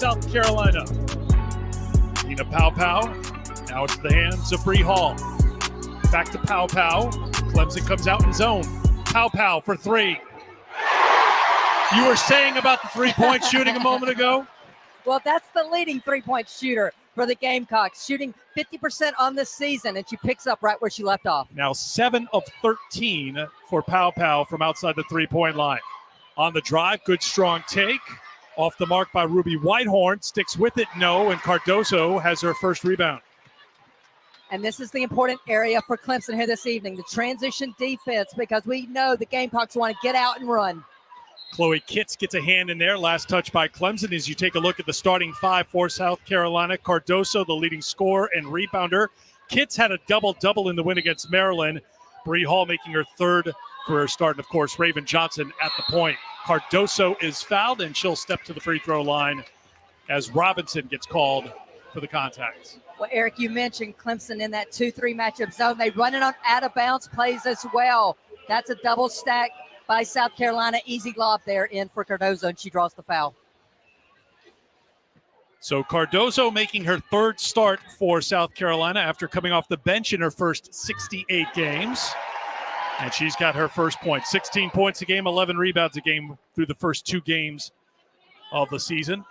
South Carolina. Nina Pow. Now it's the hands of Bree Hall. Back to Pow. Clemson comes out in zone. Pow for three. You were saying about the three-point shooting a moment ago? Well, that's the leading three-point shooter for the Gamecocks, shooting 50% on this season, and she picks up right where she left off. Now 7 of 13 for Pow from outside the three-point line. On the drive, good strong take. Off the mark by Ruby Whitehorn. Sticks with it, no, and Cardoso has her first rebound. And this is the important area for Clemson here this evening, the transition defense, because we know the Gamecocks want to get out and run. Chloe Kitts gets a hand in there. Last touch by Clemson as you take a look at the starting five for South Carolina. Cardoso, the leading scorer and rebounder. Kitts had a double-double in the win against Maryland. Bree Hall making her third career start. And, of course, Raven Johnson at the point. Cardoso is fouled, and she'll step to the free throw line as Robinson gets called for the contact. Well, Eric, you mentioned Clemson in that 2-3 matchup zone. They run it on out-of-bounds plays as well. That's a double stack by South Carolina. Easy lob there in for Cardoso, and she draws the foul. So Cardoso making her third start for South Carolina after coming off the bench in her first 68 games. And she's got her first point. 16 points a game, 11 rebounds a game through the first 2 games of the season.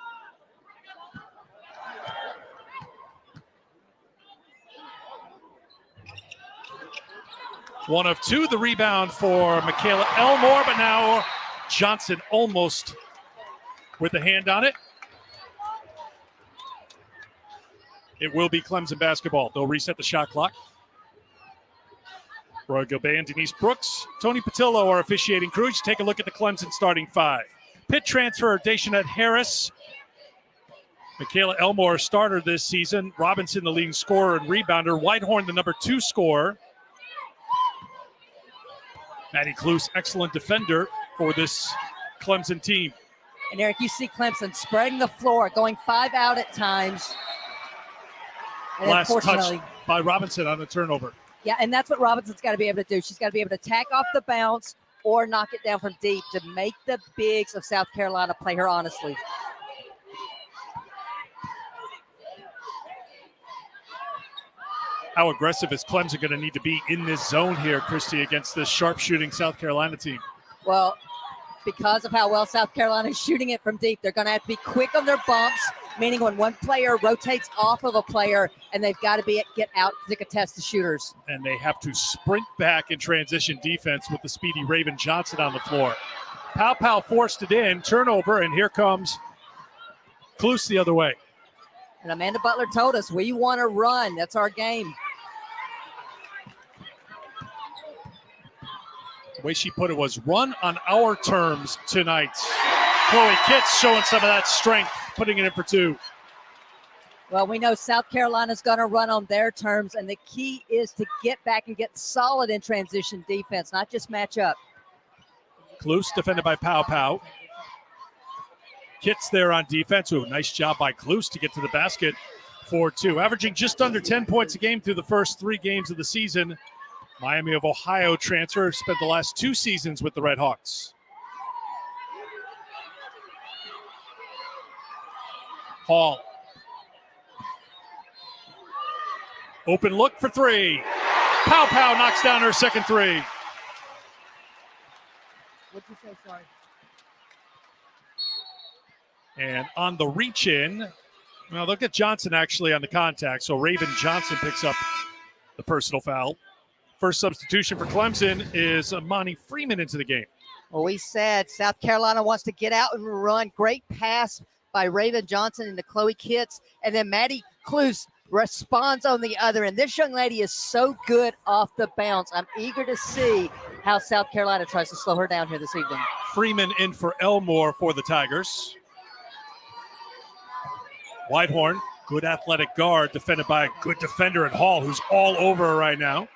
One of 2, the rebound for Michaela Elmore, but now Johnson almost with the hand on it. It will be Clemson basketball. They'll reset the shot clock. Roy Gilbey and Denise Brooks, Tony Patillo, our officiating crew. Just take a look at the Clemson starting 5. Pitt transfer Daishanette Harris. Michaela Elmore, starter this season. Robinson, the leading scorer and rebounder. Whitehorn, the number 2 scorer. Maddie Cluse, excellent defender for this Clemson team. And Eric, you see Clemson spreading the floor, going 5 out at times. And last touch by Robinson on the turnover. Yeah, and that's what Robinson's got to be able to do. She's got to be able to tack off the bounce or knock it down from deep to make the bigs of South Carolina play her honestly. How aggressive is Clemson going to need to be in this zone here, Christy, against this sharpshooting South Carolina team? Well, because of how well South Carolina is shooting it from deep, they're going to have to be quick on their bumps, meaning when one player rotates off of a player, and they've got to get out to contest the shooters. And they have to sprint back in transition defense with the speedy Raven Johnson on the floor. Pow forced it in, turnover, and here comes Cluse the other way. And Amanda Butler told us, we want to run. That's our game. The way she put it was, run on our terms tonight. Chloe Kitts showing some of that strength, putting it in for 2. Well, we know South Carolina's going to run on their terms, and the key is to get back and get solid in transition defense, not just match up. Cluse defended by Pow. Kitts there on defense. Ooh, nice job by Cluse to get to the basket for 2. Averaging just under 10 points a game through the first 3 games of the season. Miami of Ohio transfer, spent the last 2 seasons with the Red Hawks. Hall. Open look for 3. Pow knocks down her second 3. What'd you say, sorry? And on the reach in, well, look at Johnson actually on the contact. So Raven Johnson picks up the personal foul. First substitution for Clemson is Amani Freeman into the game. Well, we said South Carolina wants to get out and run. Great pass by Raven Johnson into Chloe Kitts. And then Maddie Cluse responds on the other end. This young lady is so good off the bounce. I'm eager to see how South Carolina tries to slow her down here this evening. Freeman in for Elmore for the Tigers. Whitehorn, good athletic guard, defended by a good defender at Hall, who's all over her right now.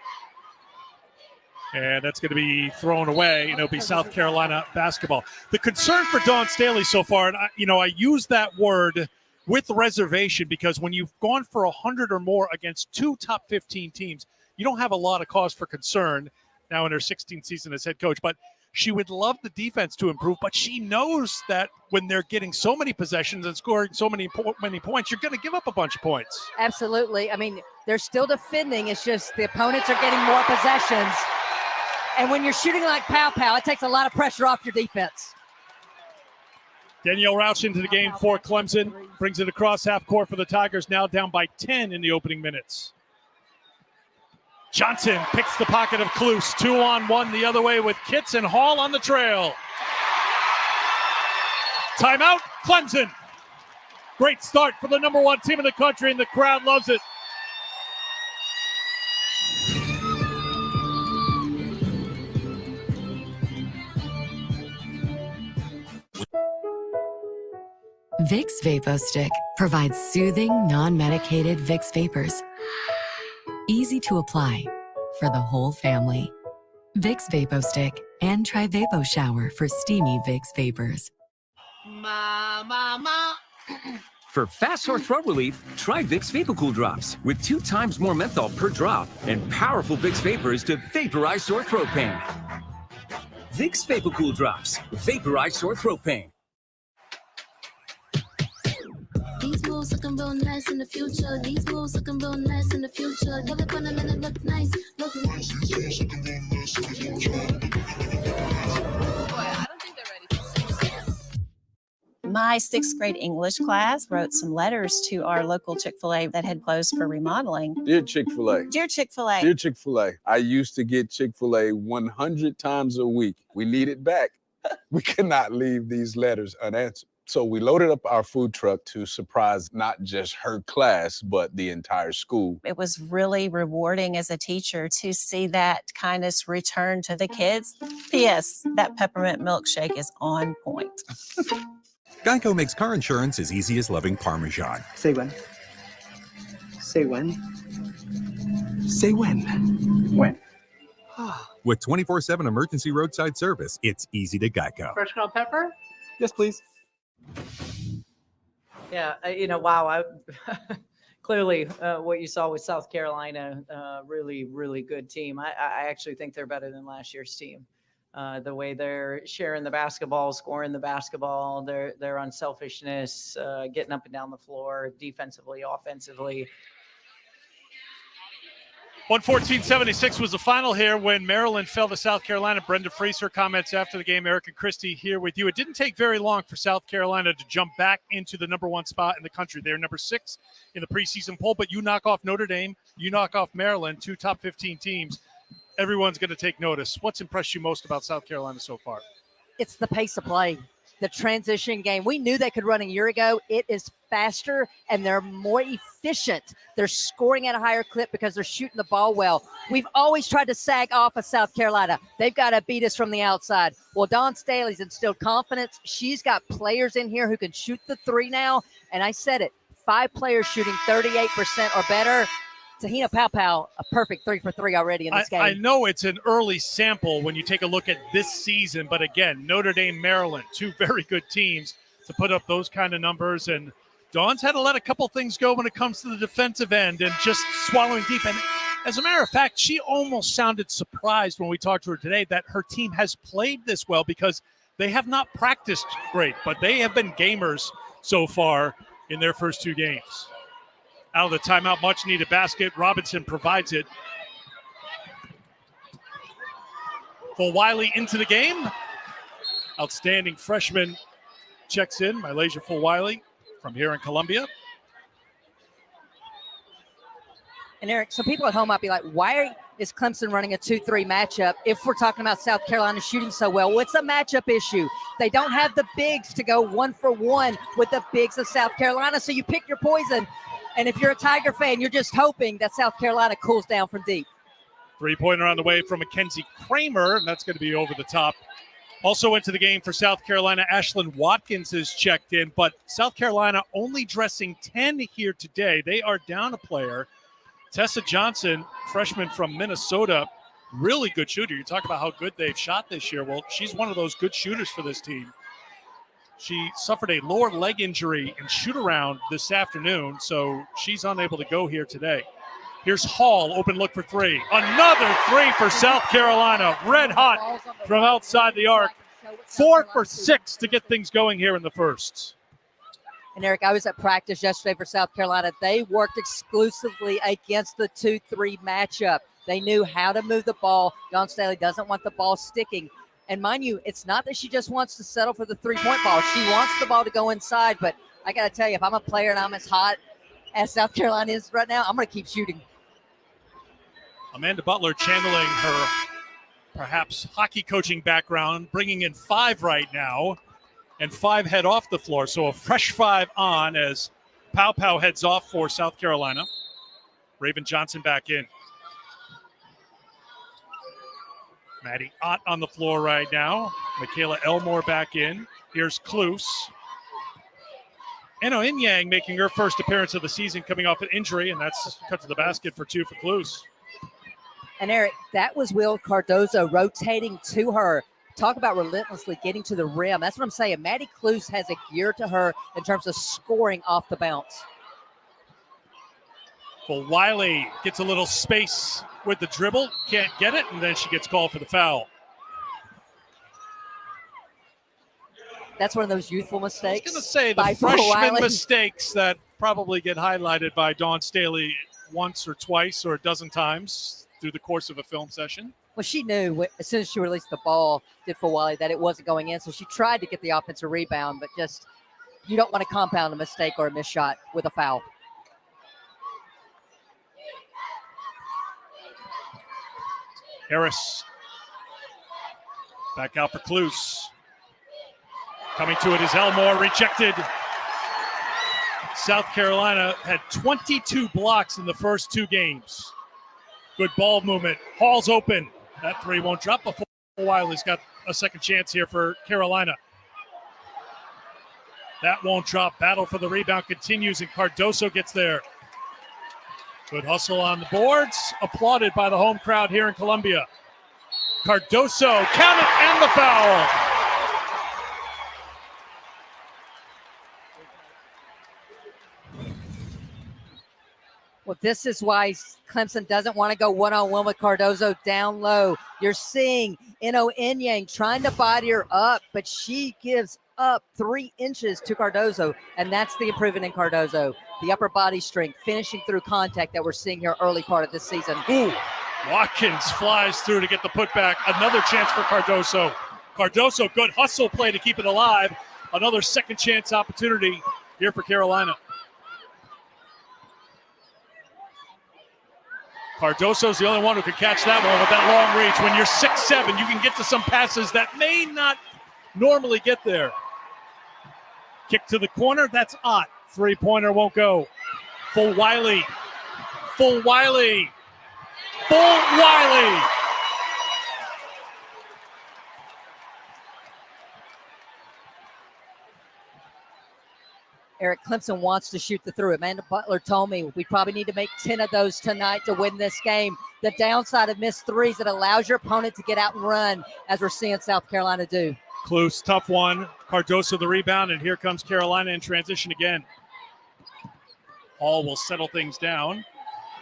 And that's going to be thrown away, and it'll be South Carolina basketball. The concern for Dawn Staley so far, and I use that word with reservation because when you've gone for 100 or more against 2 top 15 teams, you don't have a lot of cause for concern now in her 16th season as head coach. But she would love the defense to improve, but she knows that when they're getting so many possessions and scoring so many points, you're going to give up a bunch of points. Absolutely. I mean, they're still defending. It's just the opponents are getting more possessions. And when you're shooting like Pow, it takes a lot of pressure off your defense. Danielle Rauch into the game for Clemson. Brings it across half court for the Tigers, now down by 10 in the opening minutes. Johnson picks the pocket of Cluse. 2-on-1 the other way with Kitts and Hall on the trail. Timeout, Clemson. Great start for the number 1 team in the country, and the crowd loves it. Vicks VapoStick provides soothing, non-medicated Vicks Vapors. Easy to apply for the whole family. Vicks VapoStick and try Vapo Shower for steamy Vicks Vapors. For fast sore throat relief, try Vicks VapoCool Drops with 2 times more menthol per drop and powerful Vicks Vapors to vaporize sore throat pain. Vicks VapoCool Drops, vaporize sore throat pain. These moves look looking real nice in the future. These moves looking real nice in the future. Give it on a minute, look nice, look nice. I don't think they're ready. My sixth grade English class wrote some letters to our local Chick-fil-A that had closed for remodeling. Dear Chick-fil-A. Dear Chick-fil-A. Dear Chick-fil-A, I used to get Chick-fil-A 100 times a week. We need it back. We cannot leave these letters unanswered. So we loaded up our food truck to surprise not just her class, but the entire school. It was really rewarding as a teacher to see that kindness return to the kids. P.S. That peppermint milkshake is on point. Geico makes car insurance as easy as loving Parmesan. Say when. Say when. Say when. When. With 24/7 emergency roadside service, it's easy to Geico. Fresh ground pepper? Yes, please. Yeah, wow. Clearly, what you saw with South Carolina, really, really good team. I actually think they're better than last year's team. The way they're sharing the basketball, scoring the basketball, their unselfishness, getting up and down the floor, defensively, offensively. 114-76 was the final here when Maryland fell to South Carolina. Brenda Freese, her comments after the game. Eric and Christy here with you. It didn't take very long for South Carolina to jump back into the number 1 spot in the country. They're number 6 in the preseason poll, but you knock off Notre Dame, you knock off Maryland, 2 top 15 teams. Everyone's going to take notice. What's impressed you most about South Carolina so far? It's the pace of play, the transition game. We knew they could run a year ago. It is faster and they're more efficient. They're scoring at a higher clip because they're shooting the ball well. We've always tried to sag off of South Carolina. They've got to beat us from the outside. Well, Dawn Staley's instilled confidence. She's got players in here who can shoot the 3 now. And I said it, 5 players shooting 38% or better. Tahina Paopao, a perfect 3 for 3 already in this game. I know it's an early sample when you take a look at this season, but again, Notre Dame, Maryland, 2 very good teams to put up those kind of numbers. And Dawn's had to let a couple things go when it comes to the defensive end and just swallowing deep. And as a matter of fact, she almost sounded surprised when we talked to her today that her team has played this well because they have not practiced great, but they have been gamers so far in their first 2 games. Out of the timeout, much needed basket. Robinson provides it. Fulwiley into the game. Outstanding freshman checks in. Malaysia Fulwiley from here in Columbia. And Eric, some people at home might be like, why is Clemson running a 2-3 matchup if we're talking about South Carolina shooting so well? Well, it's a matchup issue. They don't have the bigs to go 1-for-1 with the bigs of South Carolina, so you pick your poison. And if you're a Tiger fan, you're just hoping that South Carolina cools down from deep. 3-pointer on the way from Mackenzie Kramer, and that's going to be over the top. Also into the game for South Carolina, Ashlyn Watkins is checked in, but South Carolina only dressing 10 here today. They are down a player. Tessa Johnson, freshman from Minnesota, really good shooter. You talk about how good they've shot this year. Well, she's one of those good shooters for this team. She suffered a lower leg injury in shoot-around this afternoon, so she's unable to go here today. Here's Hall, open look for 3. Another 3 for South Carolina, red hot from outside the arc. 4 for 6 to get things going here in the first. And Eric, I was at practice yesterday for South Carolina. They worked exclusively against the 2-3 matchup. They knew how to move the ball. Dawn Staley doesn't want the ball sticking. And mind you, it's not that she just wants to settle for the 3-point ball. She wants the ball to go inside. But I got to tell you, if I'm a player and I'm as hot as South Carolina is right now, I'm going to keep shooting. Amanda Butler channeling her perhaps hockey coaching background, bringing in 5 right now, and 5 head off the floor. So a fresh 5 on as Paopao heads off for South Carolina. Raven Johnson back in. Maddie Ott on the floor right now. Michaela Elmore back in. Here's Klus. Eno Inyang making her first appearance of the season coming off an injury, and that's cut to the basket for 2 for Klus. And Eric, that was Will Cardozo rotating to her. Talk about relentlessly getting to the rim. That's what I'm saying. Maddie Klus has a gear to her in terms of scoring off the bounce. Well, Wiley gets a little space with the dribble, can't get it, and then she gets called for the foul. that's one of those youthful I was mistakes. going to say the by freshman Wiley. mistakes that probably get highlighted by Dawn Staley once or twice or a dozen times through the course of a film session. Well, she knew as soon as she released the ball, did for Wiley, that it wasn't going in. So she tried to get the offensive rebound, but just you don't want to compound a mistake or a missed shot with a foul. Harris back out for Cluse. Coming to it is Elmore, rejected. South Carolina had 22 blocks in the first 2 games. Good ball movement. Hall's open. That 3 won't drop before Wiley's got a second chance here for Carolina. That won't drop. Battle for the rebound continues, and Cardoso gets there. Good hustle on the boards. Applauded by the home crowd here in Columbia. Cardoso, count it, and the foul. Well, this is why Clemson doesn't want to go one-on-one with Cardoso down low. You're seeing Eno Enyang trying to body her up, but she gives up 3 inches to Cardoso, and that's the improvement in Cardoso. The upper body strength, finishing through contact that we're seeing here early part of this season. Ooh, Watkins flies through to get the putback. Another chance for Cardoso. Cardoso, good hustle play to keep it alive. Another second chance opportunity here for Carolina. Cardoso's the only one who could catch that one with that long reach. When you're 6'7", you can get to some passes that may not normally get there. Kick to the corner, that's Ott. 3-pointer won't go. Full Wiley. Full Wiley. Full Wiley. Eric, Clemson wants to shoot the through. Amanda Butler told me we probably need to make 10 of those tonight to win this game. The downside of missed threes, it allows your opponent to get out and run, as we're seeing South Carolina do. Cluse, tough one. Cardoso the rebound, and here comes Carolina in transition again. Hall will settle things down.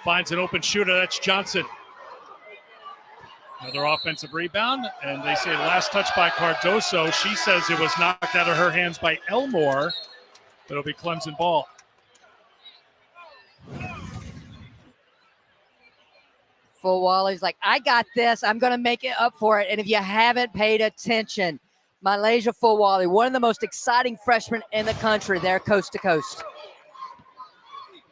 Finds an open shooter, that's Johnson. Another offensive rebound, and they say last touch by Cardoso. She says it was knocked out of her hands by Elmore. It'll be Clemson ball. Full Wally's like, I got this. I'm going to make it up for it. And if you haven't paid attention, Malaysia Full Wally, one of the most exciting freshmen in the country there, coast to coast.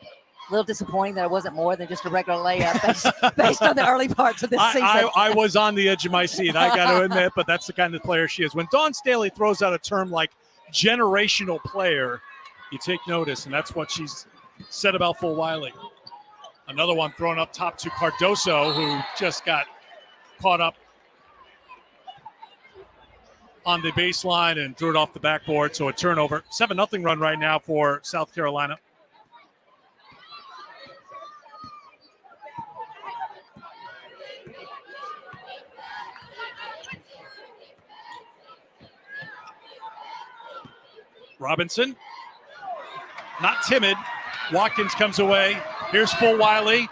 A little disappointing that it wasn't more than just a regular layup based on the early parts of this season. I was on the edge of my seat, I got to admit, but that's the kind of player she is. When Dawn Staley throws out a term like generational player, you take notice, and that's what she's said about Full Wiley. Another one thrown up top to Cardoso, who just got caught up on the baseline and threw it off the backboard, so a turnover. 7-0 run right now for South Carolina. Robinson, not timid. Watkins comes away. Here's Full Wiley.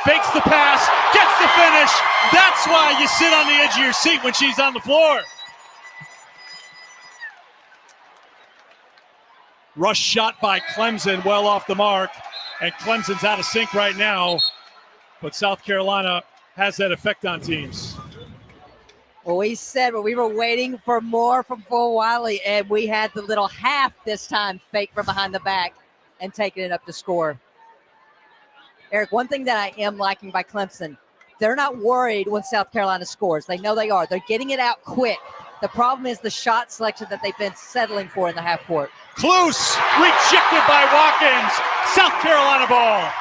Fakes the pass, gets the finish. That's why you sit on the edge of your seat when she's on the floor. Rush shot by Clemson, well off the mark. And Clemson's out of sync right now. But South Carolina has that effect on teams. Well, we said we were waiting for more from Full Wiley, and we had the little half this time fake from behind the back and taking it up to score. Eric, one thing that I am liking by Clemson, they're not worried when South Carolina scores. They know they are. They're getting it out quick. The problem is the shot selection that they've been settling for in the half court. Cluse rejected by Watkins. South Carolina ball.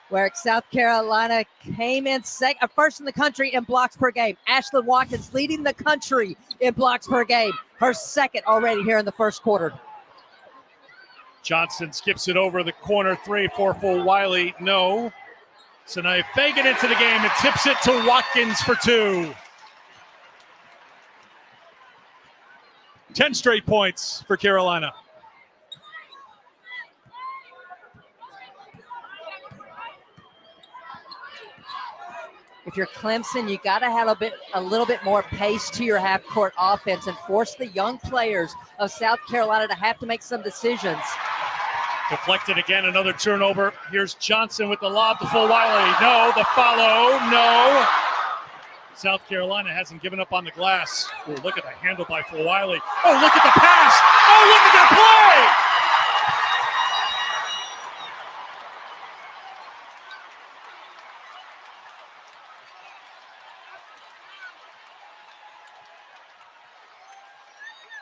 Where South Carolina came in first in the country in blocks per game. Ashlyn Watkins leading the country in blocks per game. Her second already here in the first quarter. Johnson skips it over the corner three for Full Wiley. No. So now Fagan into the game and tips it to Watkins for 2. 10 straight points for Carolina. if you're Clemson, you got to have a little bit more pace to your half-court offense and force the young players of South Carolina to have to make some decisions. Deflected again, another turnover. Here's Johnson with the lob to Fulwiley. No, the follow, no. South Carolina hasn't given up on the glass. Oh, look at the handle by Fulwiley. Oh, look at the pass. Oh, look at that play.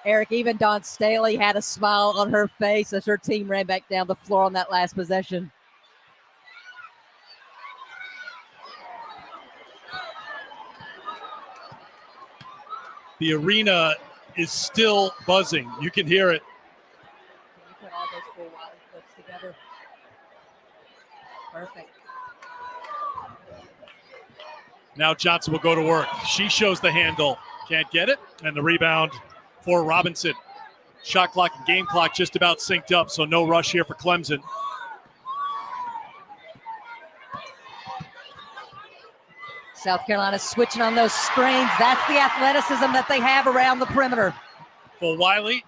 Eric, even Dawn Staley had a smile on her face as her team ran back down the floor on that last possession. The arena is still buzzing. You can hear it. Can you put all those Fulwiley clips together? Perfect. Now Johnson will go to work. She shows the handle. Can't get it. And the rebound for Robinson. Shot clock and game clock just about synced up, so no rush here for Clemson. South Carolina switching on those screens. That's the athleticism that they have around the perimeter. Fulwiley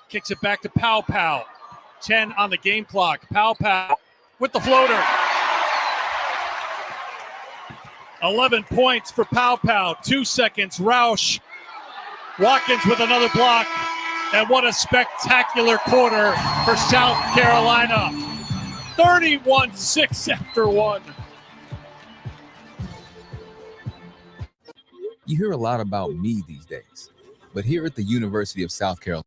kicks it back to Pow Pow. 10 on the game clock. Pow Pow with the floater. 11 points for Pow Pow. 2 seconds. Roush. Watkins with another block. And what a spectacular quarter for South Carolina. 31-6 after one. You hear a lot about me these days, but here at the University of South Carolina,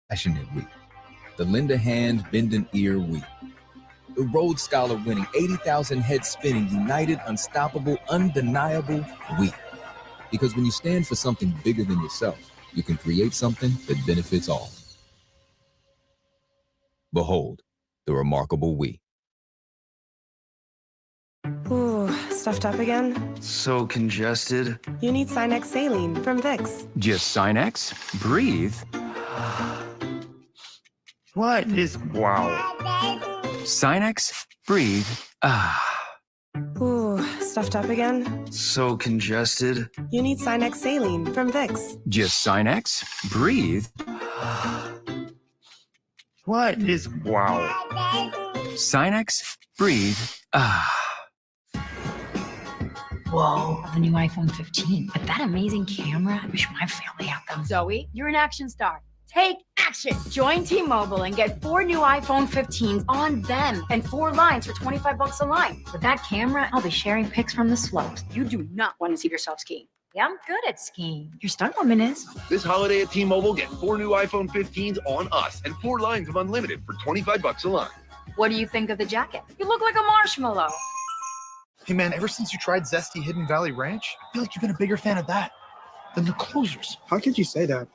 Passionate Week, the lend a hand, bend an ear week, the Rhodes Scholar winning, 80,000 head spinning, united, unstoppable, undeniable week. Because when you stand for something bigger than yourself, you can create something that benefits all. Behold, the remarkable we. Ooh, stuffed up again? So congested. You need Sinex saline from Vicks. Just Sinex, breathe. What is wow? Sinex, breathe. Ooh, stuffed up again? So congested. You need Sinex saline from Vicks. Just Sinex, breathe. What is wow? Sinex, breathe. Whoa, the new iPhone 15. But that amazing camera, I wish my family had them. Zoe, you're an action star. Take action. Join T-Mobile and get 4 new iPhone 15s on them and 4 lines for $25 a line. With that camera, I'll be sharing pics from the slopes. You do not want to see yourself skiing. Yeah, I'm good at skiing. Your stunt woman is. This holiday at T-Mobile, get 4 new iPhone 15s on us and 4 lines of unlimited for $25 a line. What do you think of the jacket? You look like a marshmallow. Hey man, ever since you tried Zesty Hidden Valley Ranch, I feel like you've been a bigger fan of that than the closers. How could you say that?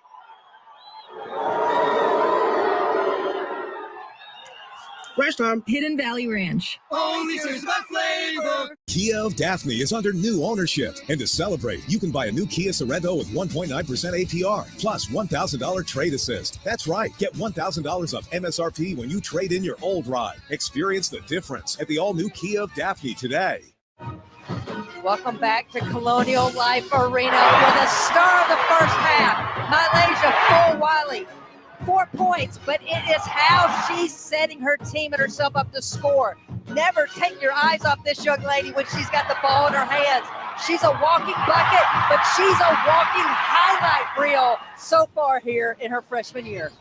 Ranch time. Hidden Valley Ranch. Only here's my flavor. Kia of Daphne is under new ownership. And to celebrate, you can buy a new Kia Sorento with 1.9% APR, plus $1,000 trade assist. That's right. Get $1,000 off MSRP when you trade in your old ride. Experience the difference at the all-new Kia of Daphne today. Welcome back to Colonial Life Arena for the star of the first half, Malaysia Fulwiley. 4 points, but it is how she's setting her team and herself up to score. Never take your eyes off this young lady when she's got the ball in her hands. She's a walking bucket, but she's a walking highlight reel so far here in her freshman year.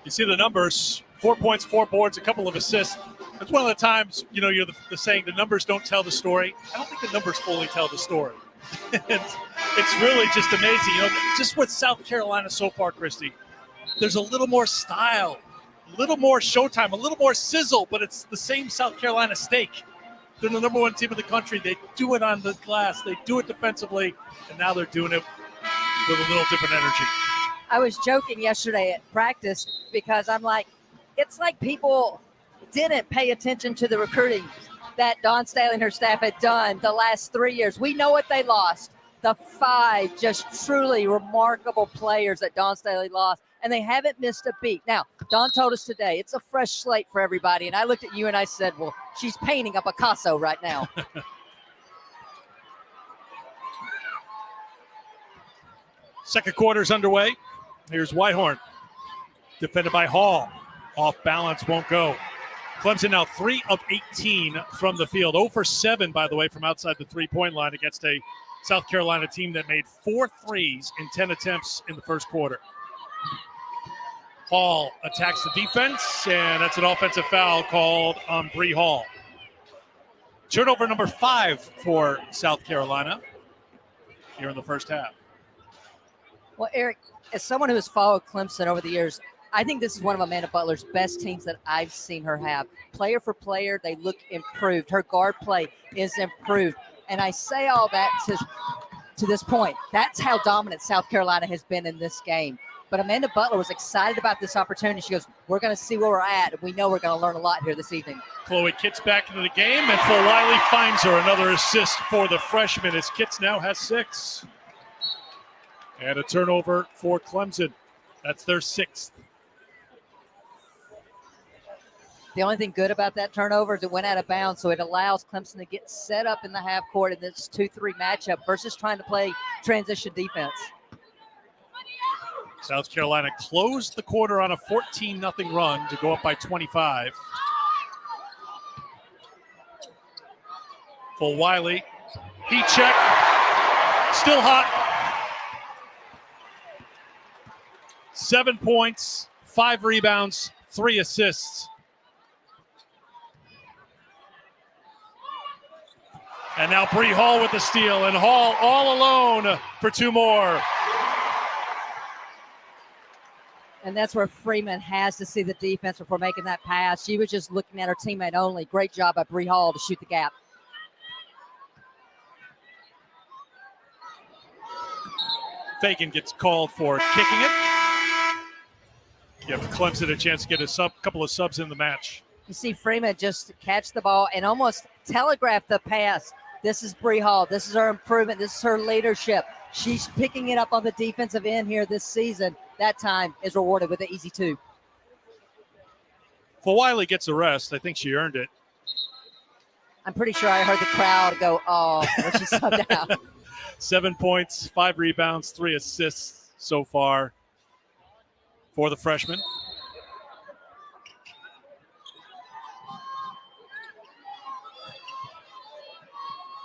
You see the numbers, 4 points, 4 boards, a couple of assists. That's one of the times, you know, you're the saying the numbers don't tell the story. I don't think the numbers fully tell the story. It's really just amazing. You know, just with South Carolina so far, Christy, there's a little more style, a little more showtime, a little more sizzle, but it's the same South Carolina steak. They're the number 1 team in the country. They do it on the glass. They do it defensively, and now they're doing it with a little different energy. I was joking yesterday at practice because I'm like, it's like people didn't pay attention to the recruiting that Dawn Staley and her staff had done the last 3 years. We know what they lost. the 5 just truly remarkable players that Dawn Staley lost, and they haven't missed a beat. Now, Dawn told us today it's a fresh slate for everybody, and I looked at you and I said, well, she's painting a Picasso right now. Second quarter's underway. Here's Whitehorn, defended by Hall. Off balance, won't go. Clemson now 3 of 18 from the field. 0 for 7, by the way, from outside the three-point line against a South Carolina team that made 4 threes in 10 attempts in the first quarter. Hall attacks the defense, and that's an offensive foul called on Bree Hall. Turnover number 5 for South Carolina here in the first half. Well, Eric, as someone who has followed Clemson over the years, I think this is one of Amanda Butler's best teams that I've seen her have. Player for player, they look improved. Her guard play is improved. And I say all that to this point. That's how dominant South Carolina has been in this game. But Amanda Butler was excited about this opportunity. She goes, we're going to see where we're at, and we know we're going to learn a lot here this evening. Chloe Kitts back into the game, and Wiley finds her another assist for the freshman as Kitts now has 6. And a turnover for Clemson. That's their 6th. The only thing good about that turnover is it went out of bounds, so it allows Clemson to get set up in the half court in this 2-3 matchup versus trying to play transition defense. South Carolina closed the quarter on a 14-0 run to go up by 25. For Wiley, heat check, still hot. 7 points, 5 rebounds, 3 assists. And now Bree Hall with the steal, and Hall all alone for 2 more. And that's where Freeman has to see the defense before making that pass. She was just looking at her teammate only. Great job by Bree Hall to shoot the gap. Fagan gets called for kicking it. Give Clemson a chance to get a couple of subs in the match. You see Freeman just catch the ball and almost telegraph the pass. This is Bree Hall. This is her improvement. This is her leadership. She's picking it up on the defensive end here this season. That time is rewarded with an easy 2. For Wiley gets a rest. I think she earned it. I'm pretty sure I heard the crowd go, oh, when she subbed out. 7 points, 5 rebounds, 3 assists so far for the freshman.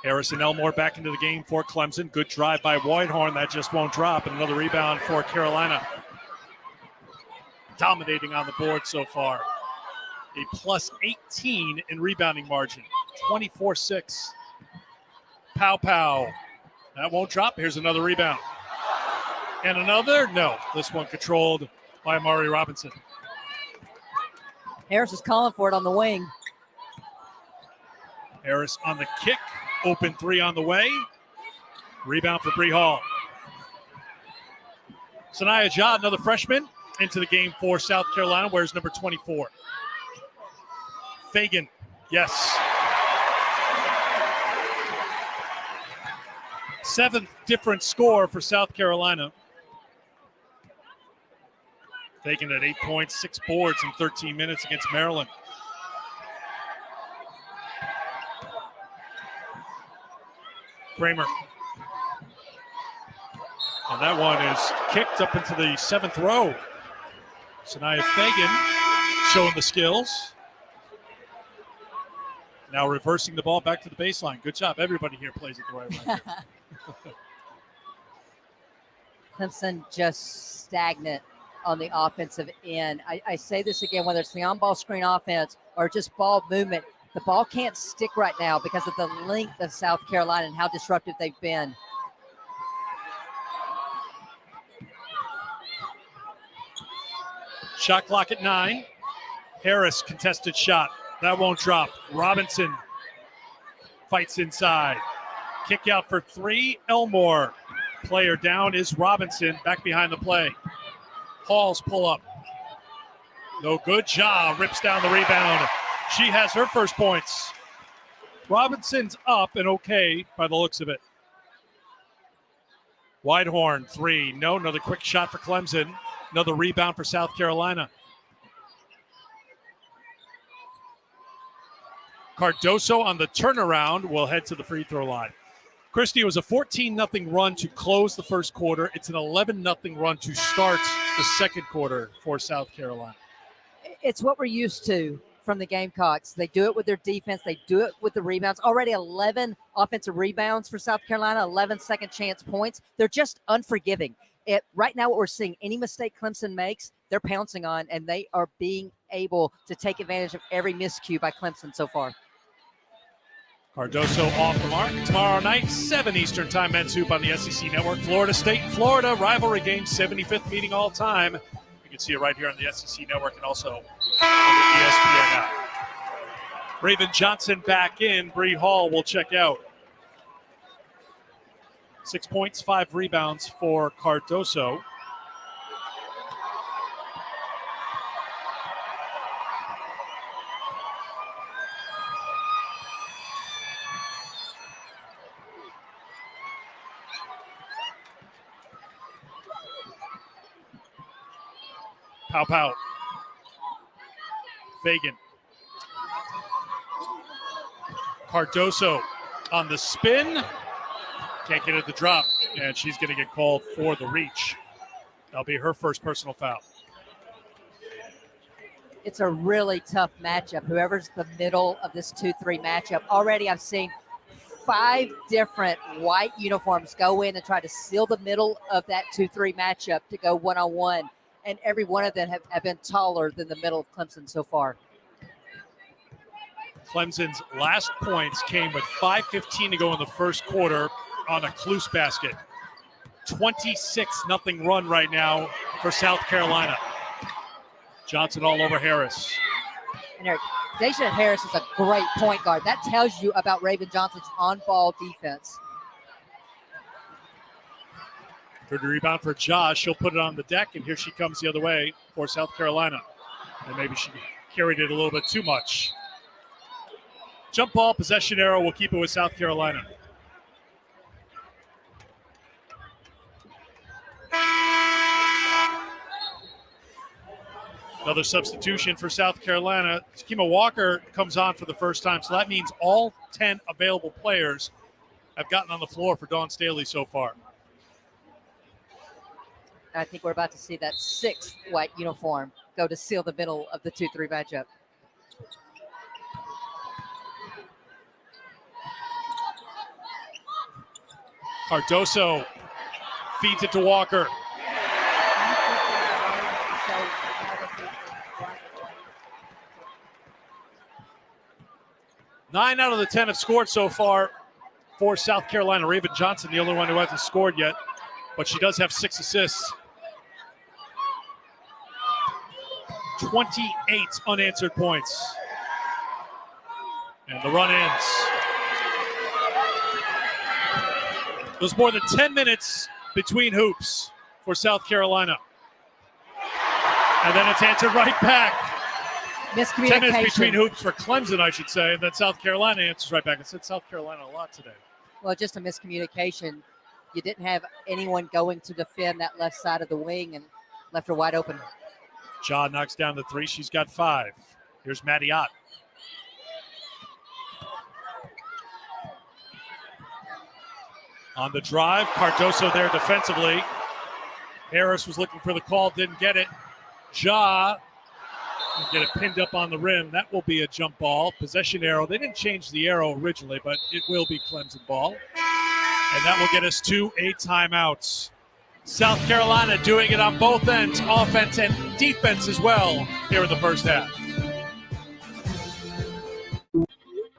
Harrison Elmore back into the game for Clemson. Good drive by Whitehorn. That just won't drop. And another rebound for Carolina. Dominating on the board so far. A plus 18 in rebounding margin. 24-6. Pow pow. That won't drop. Here's another rebound. And another? No. This one controlled by Amari Robinson. Harris is calling for it on the wing. Harris on the kick. Open 3 on the way. Rebound for Bree Hall. Sanaya Ja, another freshman, into the game for South Carolina. Wears number 24. Fagan, yes. 7th different score for South Carolina. Fagan at 8 points, 6 boards in 13 minutes against Maryland. Kramer. And that one is kicked up into the 7th row. Sanaya Fagan showing the skills. Now reversing the ball back to the baseline. Good job. Everybody here plays it the right way. Clemson just stagnant on the offensive end. I say this again, whether it's the on-ball screen offense or just ball movement, the ball can't stick right now because of the length of South Carolina and how disruptive they've been. Shot clock at 9. Harris contested shot. That won't drop. Robinson fights inside. Kick out for 3. Elmore. Player down is Robinson. Back behind the play. Hall's pull up. No good. Ja rips down the rebound. She has her first points. Robinson's up and okay by the looks of it. Whitehorn, 3. No, another quick shot for Clemson. Another rebound for South Carolina. Cardoso on the turnaround will head to the free throw line. Christie, it was a 14-0 run to close the first quarter. It's an 11-0 run to start the second quarter for South Carolina. It's what we're used to from the Gamecocks. They do it with their defense. They do it with the rebounds. Already 11 offensive rebounds for South Carolina, 11 second chance points. They're just unforgiving. Right now, what we're seeing, any mistake Clemson makes, they're pouncing on, and they are being able to take advantage of every miscue by Clemson so far. Cardoso off the mark. Tomorrow night, 7 Eastern Time, men's hoop on the SEC Network. Florida State and Florida rivalry game, 75th meeting all time. You can see it right here on the SEC Network and also on the ESPN app. Raven Johnson back in. Bree Hall will check out. 6 points, 5 rebounds for Cardoso. Pow. Fagan. Cardoso on the spin. Can't get it to drop. And she's going to get called for the reach. That'll be her first personal foul. It's a really tough matchup. Whoever's the middle of this 2-3 matchup. Already I've seen 5 different white uniforms go in and try to seal the middle of that 2-3 matchup to go one-on-one. And every one of them have been taller than the middle of Clemson so far. Clemson's last points came with 5:15 to go in the first quarter on a Cluse basket. 26-0 run right now for South Carolina. Johnson all over Harris. And Eric, Deja Harris is a great point guard. That tells you about Raven Johnson's on-ball defense. Good rebound for Josh. She'll put it on the deck, and here she comes the other way for South Carolina. And maybe she carried it a little bit too much. Jump ball, possession arrow. We'll keep it with South Carolina. Another substitution for South Carolina. Takima Walker comes on for the first time, so that means all 10 available players have gotten on the floor for Dawn Staley so far. I think we're about to see that 6th white uniform go to seal the middle of the 2-3 matchup. Cardoso feeds it to Walker. Nine out of the 10 have scored so far for South Carolina. Raven Johnson, the only one who hasn't scored yet, but she does have 6 assists. 28 unanswered points. And the run ends. There's more than 10 minutes between hoops for South Carolina. And then it's answered right back. 10 minutes between hoops for Clemson, I should say. And then South Carolina answers right back. I said South Carolina a lot today. Well, just a miscommunication. You didn't have anyone going to defend that left side of the wing and left her wide open. Ja knocks down the 3. She's got 5. Here's Maddie Ott. On the drive, Cardoso there defensively. Harris was looking for the call, didn't get it. Ja will get it pinned up on the rim. That will be a jump ball. Possession arrow. They didn't change the arrow originally, but it will be Clemson ball. And that will get us to a timeout. South Carolina doing it on both ends, offense and defense as well, here in the first half.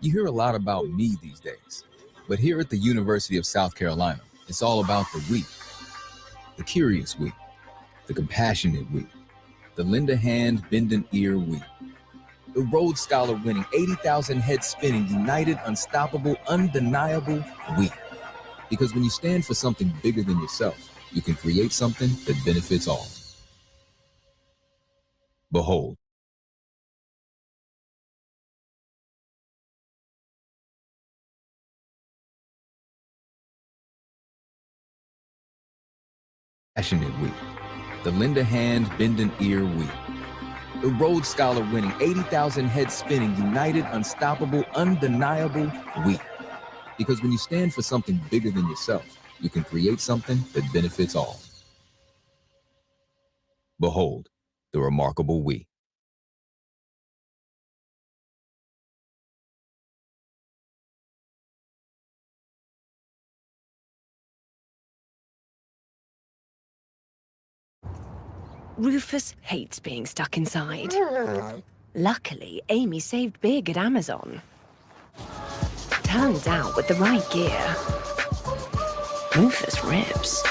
You hear a lot about me these days, but here at the University of South Carolina, it's all about the we. The curious we, the compassionate we, the lend a hand, bend an ear we. The Rhodes Scholar winning, 80,000 head spinning, united, unstoppable, undeniable we. Because when you stand for something bigger than yourself, you can create something that benefits all. Behold, Passionate week. The lend a hand, bend an ear week. The Rhodes Scholar winning, 80,000 head spinning, united, unstoppable, undeniable week. Because when you stand for something bigger than yourself, you can create something that benefits all. Behold, the remarkable we. Rufus hates being stuck inside. Luckily, Amy saved big at Amazon. Turns out, with the right gear, Rufus rips.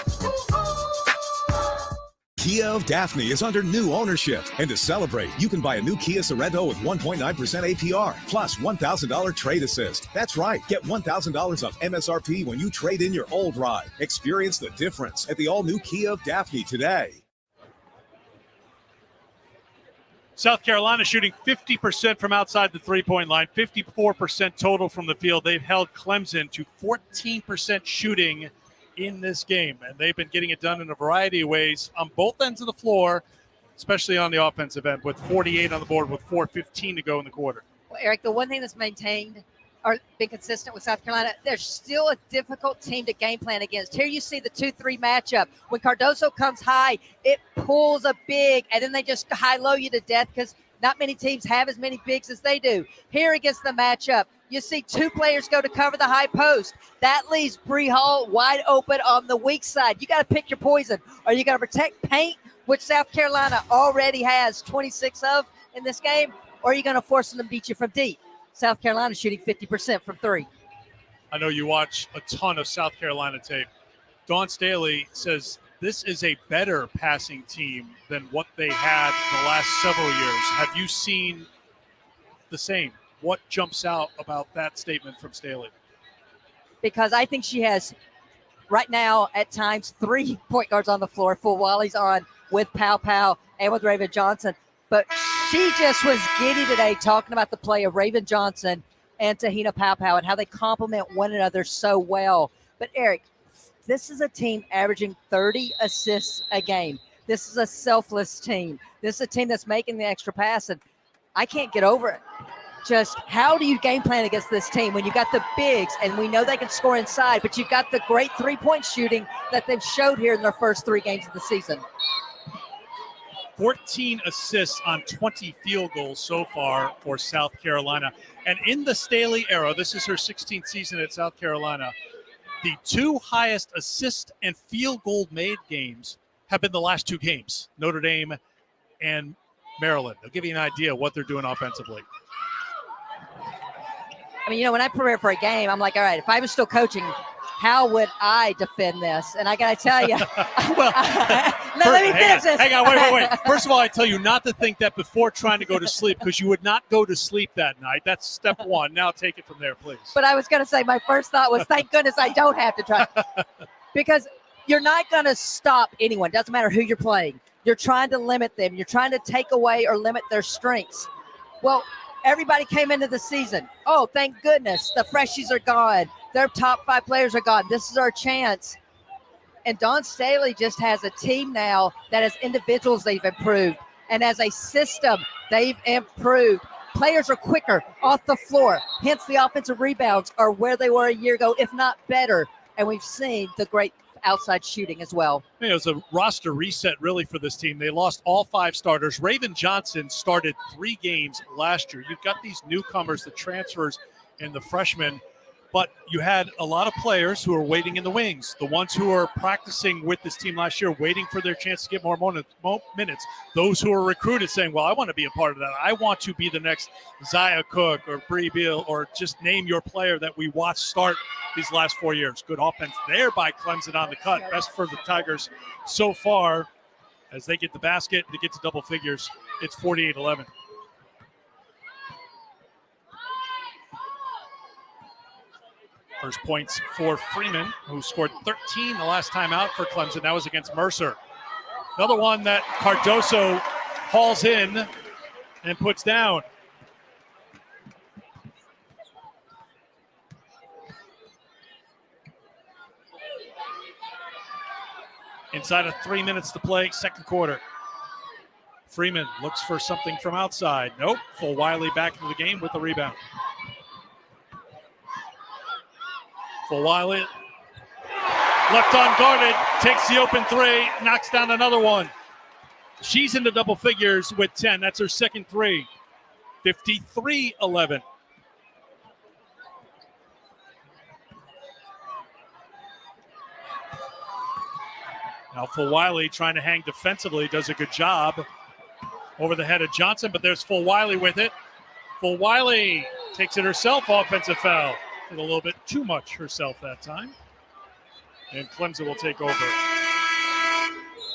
Kia of Daphne is under new ownership. And to celebrate, you can buy a new Kia Sorento with 1.9% APR, plus $1,000 trade assist. That's right, get $1,000 off MSRP when you trade in your old ride. Experience the difference at the all-new Kia of Daphne today. South Carolina shooting 50% from outside the three-point line, 54% total from the field. They've held Clemson to 14% shooting in this game, and they've been getting it done in a variety of ways on both ends of the floor, especially on the offensive end, with 48 on the board with 4:15 to go in the quarter. Well, Eric, the one thing that's maintained or been consistent with South Carolina, they're still a difficult team to game plan against. Here you see the 2-3 matchup. When Cardoso comes high, it pulls a big, and then they just high-low you to death because not many teams have as many bigs as they do. Here against the matchup, you see two players go to cover the high post. That leaves Bree Hall wide open on the weak side. You got to pick your poison. Are you going to protect paint, which South Carolina already has 26 of in this game, or are you going to force them to beat you from deep? South Carolina shooting 50% from three. I know you watch a ton of South Carolina tape. Dawn Staley says this is a better passing team than what they had the last several years. Have you seen the same? What jumps out about that statement from Staley? Because I think she has, right now, at times, 3 point guards on the floor. Full Wally's on with Pow Pow and with Raven Johnson. But she just was giddy today talking about the play of Raven Johnson and Tahina Pow Pow and how they complement one another so well. But, Eric, this is a team averaging 30 assists a game. This is a selfless team. This is a team that's making the extra pass, and I can't get over it. Just how do you game plan against this team when you've got the bigs, and we know they can score inside, but you've got the great three-point shooting that they've showed here in their first 3 games of the season. 14 assists on 20 field goals so far for South Carolina. And in the Staley era, this is her 16th season at South Carolina, the 2 highest assist and field goal made games have been the last 2 games, Notre Dame and Maryland. They'll give you an idea of what they're doing offensively. I mean, when I prepare for a game, I'm like, all right, if I was still coaching, how would I defend this? And I got to tell you. Well, let me finish this. Hang on, wait. First of all, I tell you not to think that before trying to go to sleep, because you would not go to sleep that night. That's step 1. Now take it from there, please. But I was going to say, my first thought was, thank goodness I don't have to try. Because you're not going to stop anyone. Doesn't matter who you're playing. You're trying to limit them. You're trying to take away or limit their strengths. Well, everybody came into the season. Oh, thank goodness. The freshies are gone. Their top 5 players are gone. This is our chance. And Dawn Staley just has a team now that as individuals they've improved. And as a system, they've improved. Players are quicker off the floor. Hence, the offensive rebounds are where they were a year ago, if not better. And we've seen the great outside shooting as well. It was a roster reset really for this team. They lost all 5 starters. Raven Johnson started 3 games last year. You've got these newcomers, the transfers, and the freshmen, but you had a lot of players who are waiting in the wings, the ones who are practicing with this team last year, waiting for their chance to get more minutes. Those who are recruited saying, well, I want to be a part of that. I want to be the next Zaya Cook or Bree Beal, or just name your player that we watched start these last 4 years. Good offense there by Clemson on the cut. Best for the Tigers so far as they get the basket, they get to double figures. It's 48-11. First points for Freeman, who scored 13 the last time out for Clemson. That was against Mercer. Another one that Cardoso hauls in and puts down. Inside of 3 minutes to play, second quarter. Freeman looks for something from outside. Nope. Full Wiley back into the game with the rebound. Full Wiley left unguarded, takes the open three, knocks down another one. She's into double figures with 10. That's her second three. 53-11. Now Full Wiley trying to hang defensively, does a good job over the head of Johnson, but there's Full Wiley with it. Full Wiley takes it herself, offensive foul. Did a little bit too much herself that time. And Clemson will take over.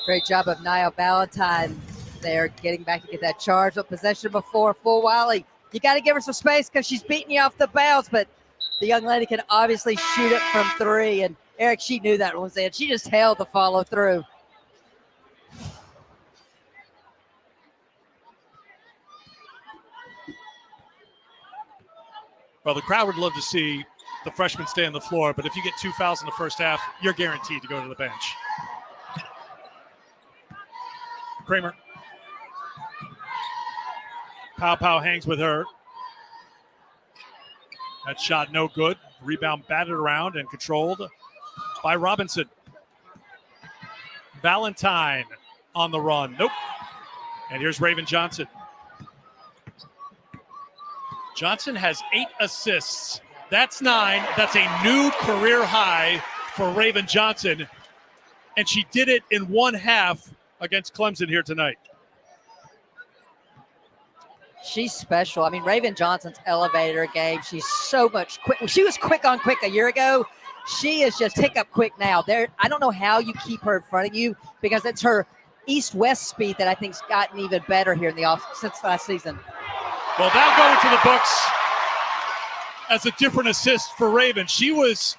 Great job of Nia Valentine there, getting back to get that charge of possession before Full Wiley. You got to give her some space because she's beating you off the bounce, but the young lady can obviously shoot it from three. And Eric, she knew that was it. She just held the follow through. Well, the crowd would love to see the freshmen stay on the floor, but if you get 2 fouls in the first half, you're guaranteed to go to the bench. Kramer. Pow hangs with her. That shot no good. Rebound batted around and controlled by Robinson. Valentine on the run. Nope. And here's Raven Johnson. Johnson has 8 assists. That's 9. That's a new career high for Raven Johnson. And she did it in one half against Clemson here tonight. She's special. I mean, Raven Johnson's elevated her game. She's so much quick. She was quick on quick a year ago. She is just hiccup quick now. I don't know how you keep her in front of you because it's her east-west speed that I think's gotten even better here in the since last season. Well, that'll go into the books as a different assist for Raven. She was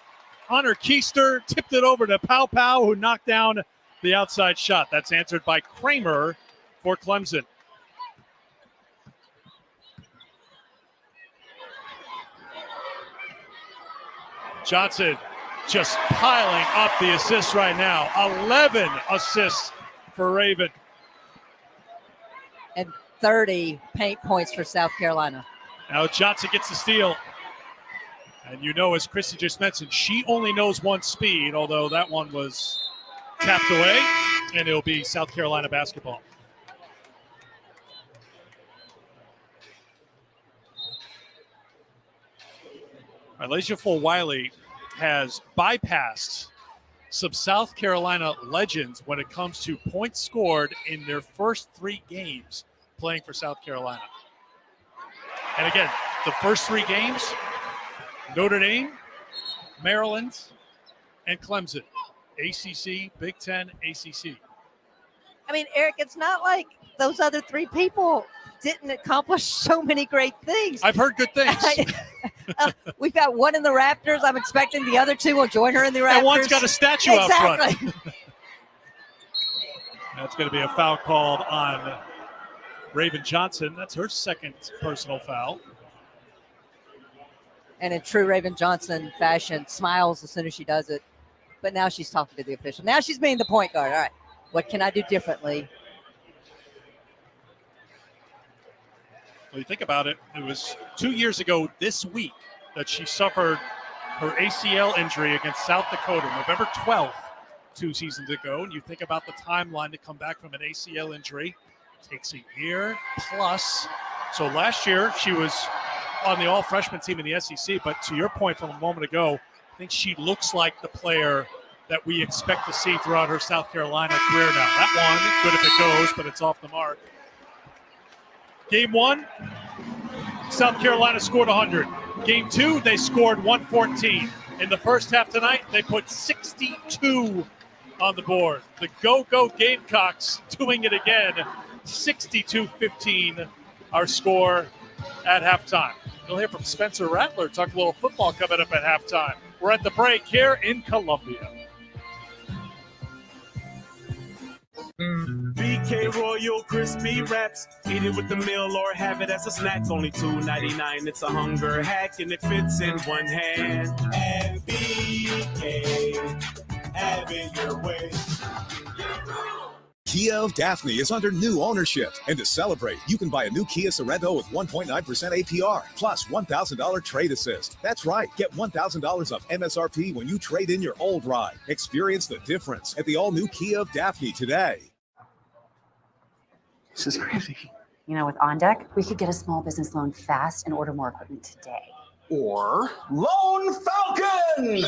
on her keister, tipped it over to Pow, who knocked down the outside shot. That's answered by Kramer for Clemson. Johnson just piling up the assists right now. 11 assists for Raven. And 30 paint points for South Carolina. Now Johnson gets the steal. And you know, as Christy just mentioned, she only knows one speed, although that one was tapped away, and it'll be South Carolina basketball. All right, Lasia Full Wiley has bypassed some South Carolina legends when it comes to points scored in their first 3 games playing for South Carolina. And again, the first 3 games, Notre Dame, Maryland, and Clemson. ACC, Big Ten, ACC. I mean, Eric, it's not like those other 3 people didn't accomplish so many great things. I've heard good things. We've got one in the Raptors. I'm expecting the other 2 will join her in the Raptors. And one's got a statue out front. Exactly. That's going to be a foul called on Raven Johnson. That's her second personal foul. And in true Raven Johnson fashion, smiles as soon as she does it. But now she's talking to the official. Now she's being the point guard. All right, what can I do differently? Well, you think about it, it was 2 years ago this week that she suffered her ACL injury against South Dakota, November 12th, 2 seasons ago. And you think about the timeline to come back from an ACL injury. It takes a year plus. So last year she was on the all-freshman team in the SEC, but to your point from a moment ago, I think she looks like the player that we expect to see throughout her South Carolina career now. That one, good if it goes, but it's off the mark. Game 1, South Carolina scored 100. Game 2, they scored 114. In the first half tonight, they put 62 on the board. The Go-Go Gamecocks doing it again. 62-15, our score at halftime. You'll hear from Spencer Rattler. Talk a little football coming up at halftime. We're at the break here in Columbia. BK Royal Crispy Wraps. Eat it with the meal or have it as a snack. Only $2.99. It's a hunger hack and it fits in one hand. And BK have it your way. Kia of Daphne is under new ownership. And to celebrate, you can buy a new Kia Sorento with 1.9% APR plus $1,000 trade assist. That's right. Get $1,000 off MSRP when you trade in your old ride. Experience the difference at the all-new Kia of Daphne today. This is crazy. You know, with On Deck, we could get a small business loan fast and order more equipment today. Or Lone Falcon!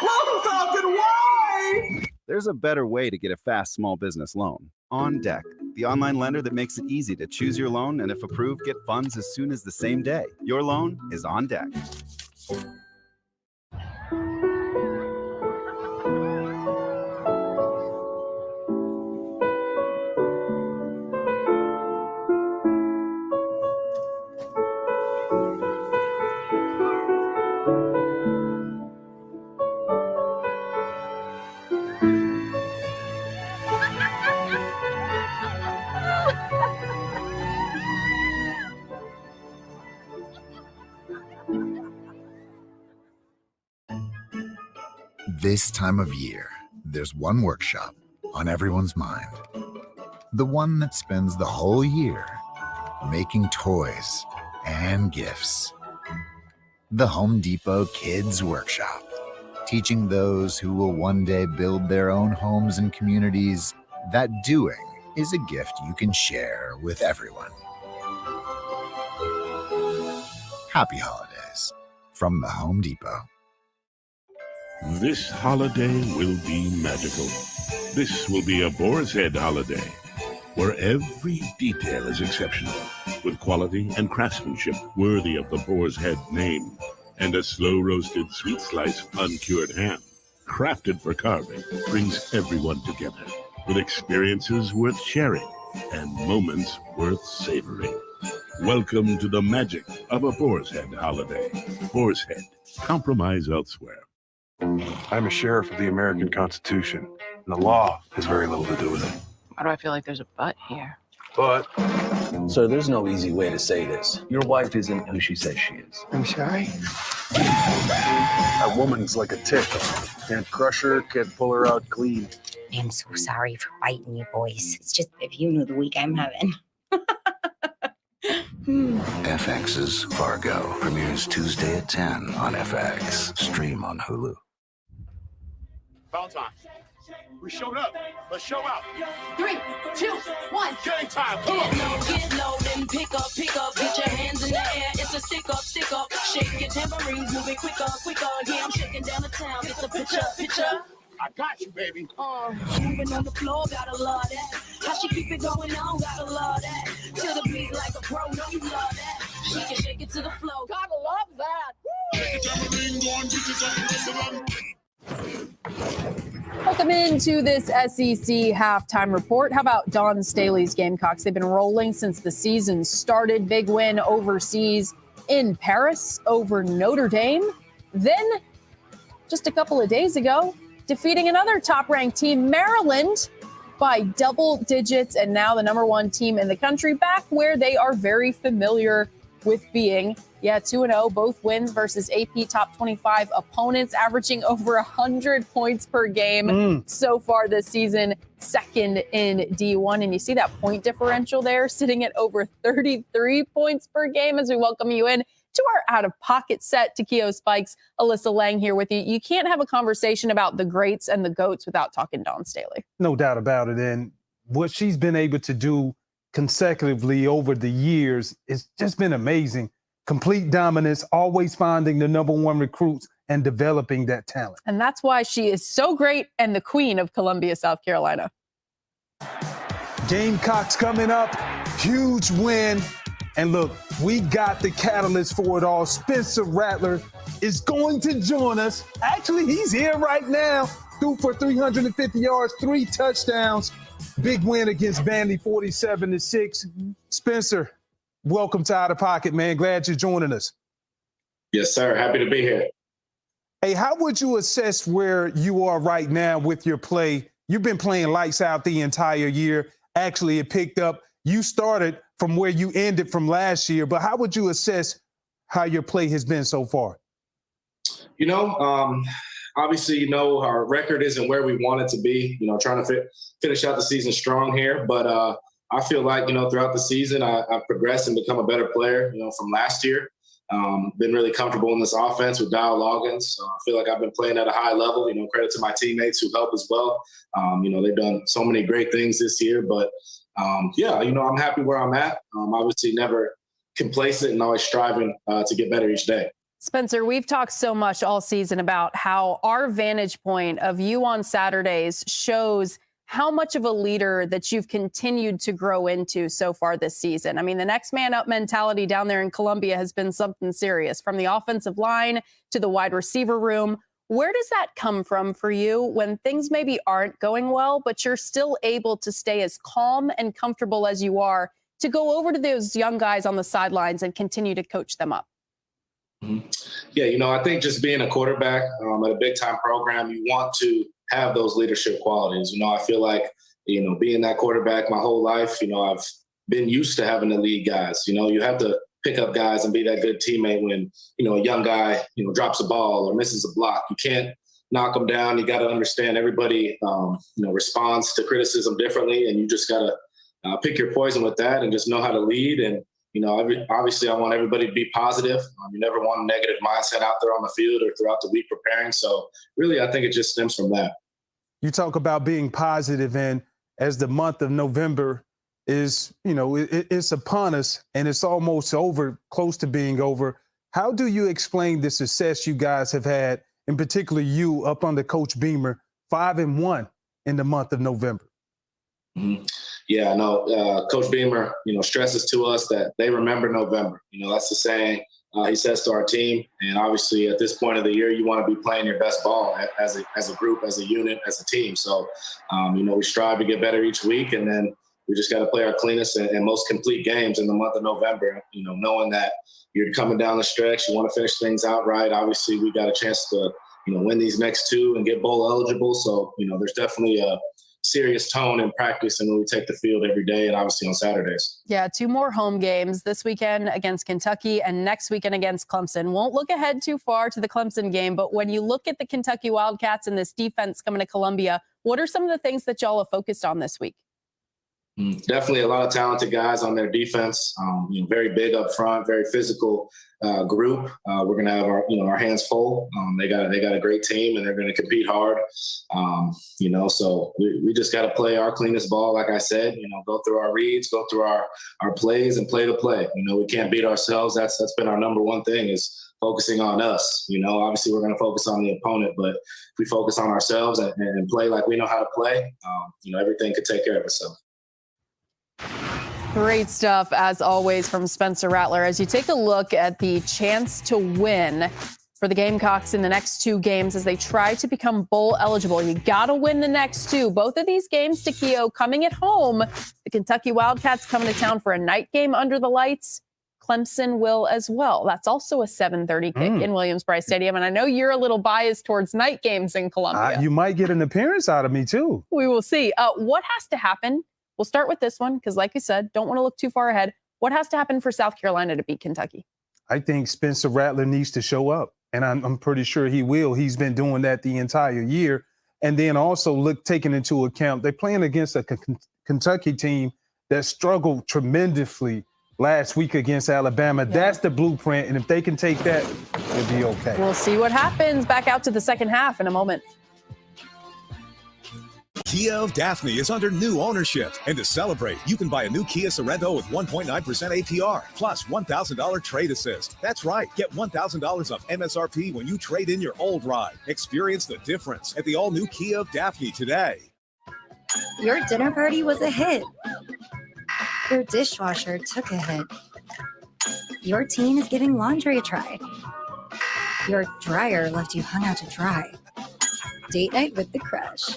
Lone Falcon, why? There's a better way to get a fast small business loan. On Deck, the online lender that makes it easy to choose your loan and if approved, get funds as soon as the same day. Your loan is on deck. This time of year, there's one workshop on everyone's mind. The one that spends the whole year making toys and gifts. The Home Depot Kids Workshop, teaching those who will one day build their own homes and communities that doing is a gift you can share with everyone. Happy holidays from the Home Depot. This holiday will be magical. This will be a Boar's Head holiday, where every detail is exceptional, with quality and craftsmanship worthy of the Boar's Head name, and a slow-roasted sweet slice uncured ham, crafted for carving, brings everyone together, with experiences worth sharing and moments worth savoring. Welcome to the magic of a Boar's Head holiday. Boar's Head, compromise elsewhere. I'm a sheriff of the American Constitution, and the law has very little to do with it. Why do I feel like there's a but here? But, Sir, there's no easy way to say this. Your wife isn't who she says she is. I'm sorry. that woman's like a tick. Can't crush her, can't pull her out clean. I'm so sorry for biting you, boys. It's just if you knew the week I'm having. FX's Fargo premieres Tuesday at 10 on FX. Stream on Hulu. Foul time. We showed up. Let's show out. 3, 2, 1. Game time. Come on. Get low, then pick up. Get your hands in the air. It's a stick up. Shake your tambourines, moving quicker. Yeah, I'm shaking down the town. Get the picture. I got you, baby. Moving on the floor, gotta love that. How she keep it going on, gotta love that. To the beat like a pro, know you love that. She can shake it to the floor, gotta love that. Shake your tambourine, go on, get yourself Welcome into this SEC halftime report. How about Dawn Staley's Gamecocks? They've been rolling since the season started. Big win overseas in Paris over Notre Dame. Then, just a couple of days ago, defeating another top-ranked team, Maryland, by double digits, and now the number one team in the country, back where they are very familiar with being. 2-0, both wins versus AP top 25 opponents, averaging over 100 points per game so far this season, second in D1. And you see that point differential there, sitting at over 33 points per game as we welcome you in to our out-of-pocket set. Takeo Spikes, Alyssa Lang here with you. You can't have a conversation about the greats and the GOATs without talking Dawn Staley. No doubt about it. And what she's been able to do consecutively over the years has just been amazing. Complete dominance, always finding the number one recruits and developing that talent. And that's why she is so great and the queen of Columbia, South Carolina. Gamecocks coming up, huge win. And look, we got the catalyst for it all. Spencer Rattler is going to join us. Actually, he's here right now. Threw for 350 yards, 3 touchdowns. Big win against Vandy, 47-6. Spencer, welcome to Out of Pocket, man. Glad you're joining us. Yes, sir. Happy to be here. Hey, how would you assess where you are right now with your play? You've been playing lights out the entire year. Actually, it picked up. You started from where you ended from last year, but how would you assess how your play has been so far? You know, obviously, you know, our record isn't where we want it to be, you know, trying to finish out the season strong here. But I feel like, you know, throughout the season, I've progressed and become a better player, you know, from last year. Been really comfortable in this offense with Dial Loggins. I feel like I've been playing at a high level, you know, credit to my teammates who help as well. You know, they've done so many great things this year. But, yeah, you know, I'm happy where I'm at. Obviously never complacent and always striving to get better each day. Spencer, we've talked so much all season about how our vantage point of you on Saturdays shows how much of a leader that you've continued to grow into so far this season. I mean, the next man up mentality down there in Columbia has been something serious, from the offensive line to the wide receiver room. Where does that come from for you when things maybe aren't going well, but you're still able to stay as calm and comfortable as you are to go over to those young guys on the sidelines and continue to coach them up? Yeah, you know, I think just being a quarterback at a big-time program, you want to have those leadership qualities. You know, I feel like, you know, being that quarterback my whole life, you know, I've been used to having to lead guys. You know, you have to pick up guys and be that good teammate when, you know, a young guy, you know, drops a ball or misses a block. You can't knock them down. You got to understand everybody, you know, responds to criticism differently, and you just got to pick your poison with that and just know how to lead. And you know, obviously I want everybody to be positive. You never want a negative mindset out there on the field or throughout the week preparing. So really, I think it just stems from that. You talk about being positive, and as the month of November is, you know, it's upon us and it's almost over, close to being over. How do you explain the success you guys have had, in particular you up under Coach Beamer, 5-1 in the month of November? Mm-hmm. Yeah, no, Coach Beamer, you know, stresses to us that they remember November. You know, that's the saying he says to our team. And obviously at this point of the year, you want to be playing your best ball as a group, as a unit, as a team. So, you know, we strive to get better each week, and then we just got to play our cleanest and most complete games in the month of November, you know, knowing that you're coming down the stretch, you want to finish things out right. Obviously, we got a chance to, you know, win these next two and get bowl eligible. So, you know, there's definitely a serious tone in practice and when we take the field every day and obviously on Saturdays. Yeah, 2 more home games this weekend against Kentucky and next weekend against Clemson. Won't look ahead too far to the Clemson game, but when you look at the Kentucky Wildcats and this defense coming to Columbia, what are some of the things that y'all have focused on this week? Definitely a lot of talented guys on their defense. You know, very big up front, very physical group. We're going to have our hands full. They got a great team and they're going to compete hard. You know, so we just got to play our cleanest ball. Like I said, you know, go through our reads, go through our plays and play the play. You know, we can't beat ourselves. That's been our number one thing, is focusing on us. You know, obviously we're going to focus on the opponent, but if we focus on ourselves and play like we know how to play, you know, everything could take care of itself. Great stuff, as always, from Spencer Rattler. As you take a look at the chance to win for the Gamecocks in the next 2 games as they try to become bowl eligible, you got to win the next 2. Both of these games, Takeo, coming at home. The Kentucky Wildcats coming to town for a night game under the lights. Clemson will as well. That's also a 7:30 kick in Williams-Brice Stadium. And I know you're a little biased towards night games in Columbia. You might get an appearance out of me, too. We will see. What has to happen? We'll start with this one because, like you said, don't want to look too far ahead. What has to happen for South Carolina to beat Kentucky? I think Spencer Rattler needs to show up, and I'm pretty sure he will. He's been doing that the entire year. And then also taking into account, they're playing against a Kentucky team that struggled tremendously last week against Alabama. Yeah. That's the blueprint, and if they can take that, it'll be okay. We'll see what happens. Back out to the second half in a moment. Kia of Daphne is under new ownership. And to celebrate, you can buy a new Kia Sorento with 1.9% APR, plus $1,000 trade assist. That's right. Get $1,000 off MSRP when you trade in your old ride. Experience the difference at the all-new Kia of Daphne today. Your dinner party was a hit. Your dishwasher took a hit. Your teen is giving laundry a try. Your dryer left you hung out to dry. Date night with the crush.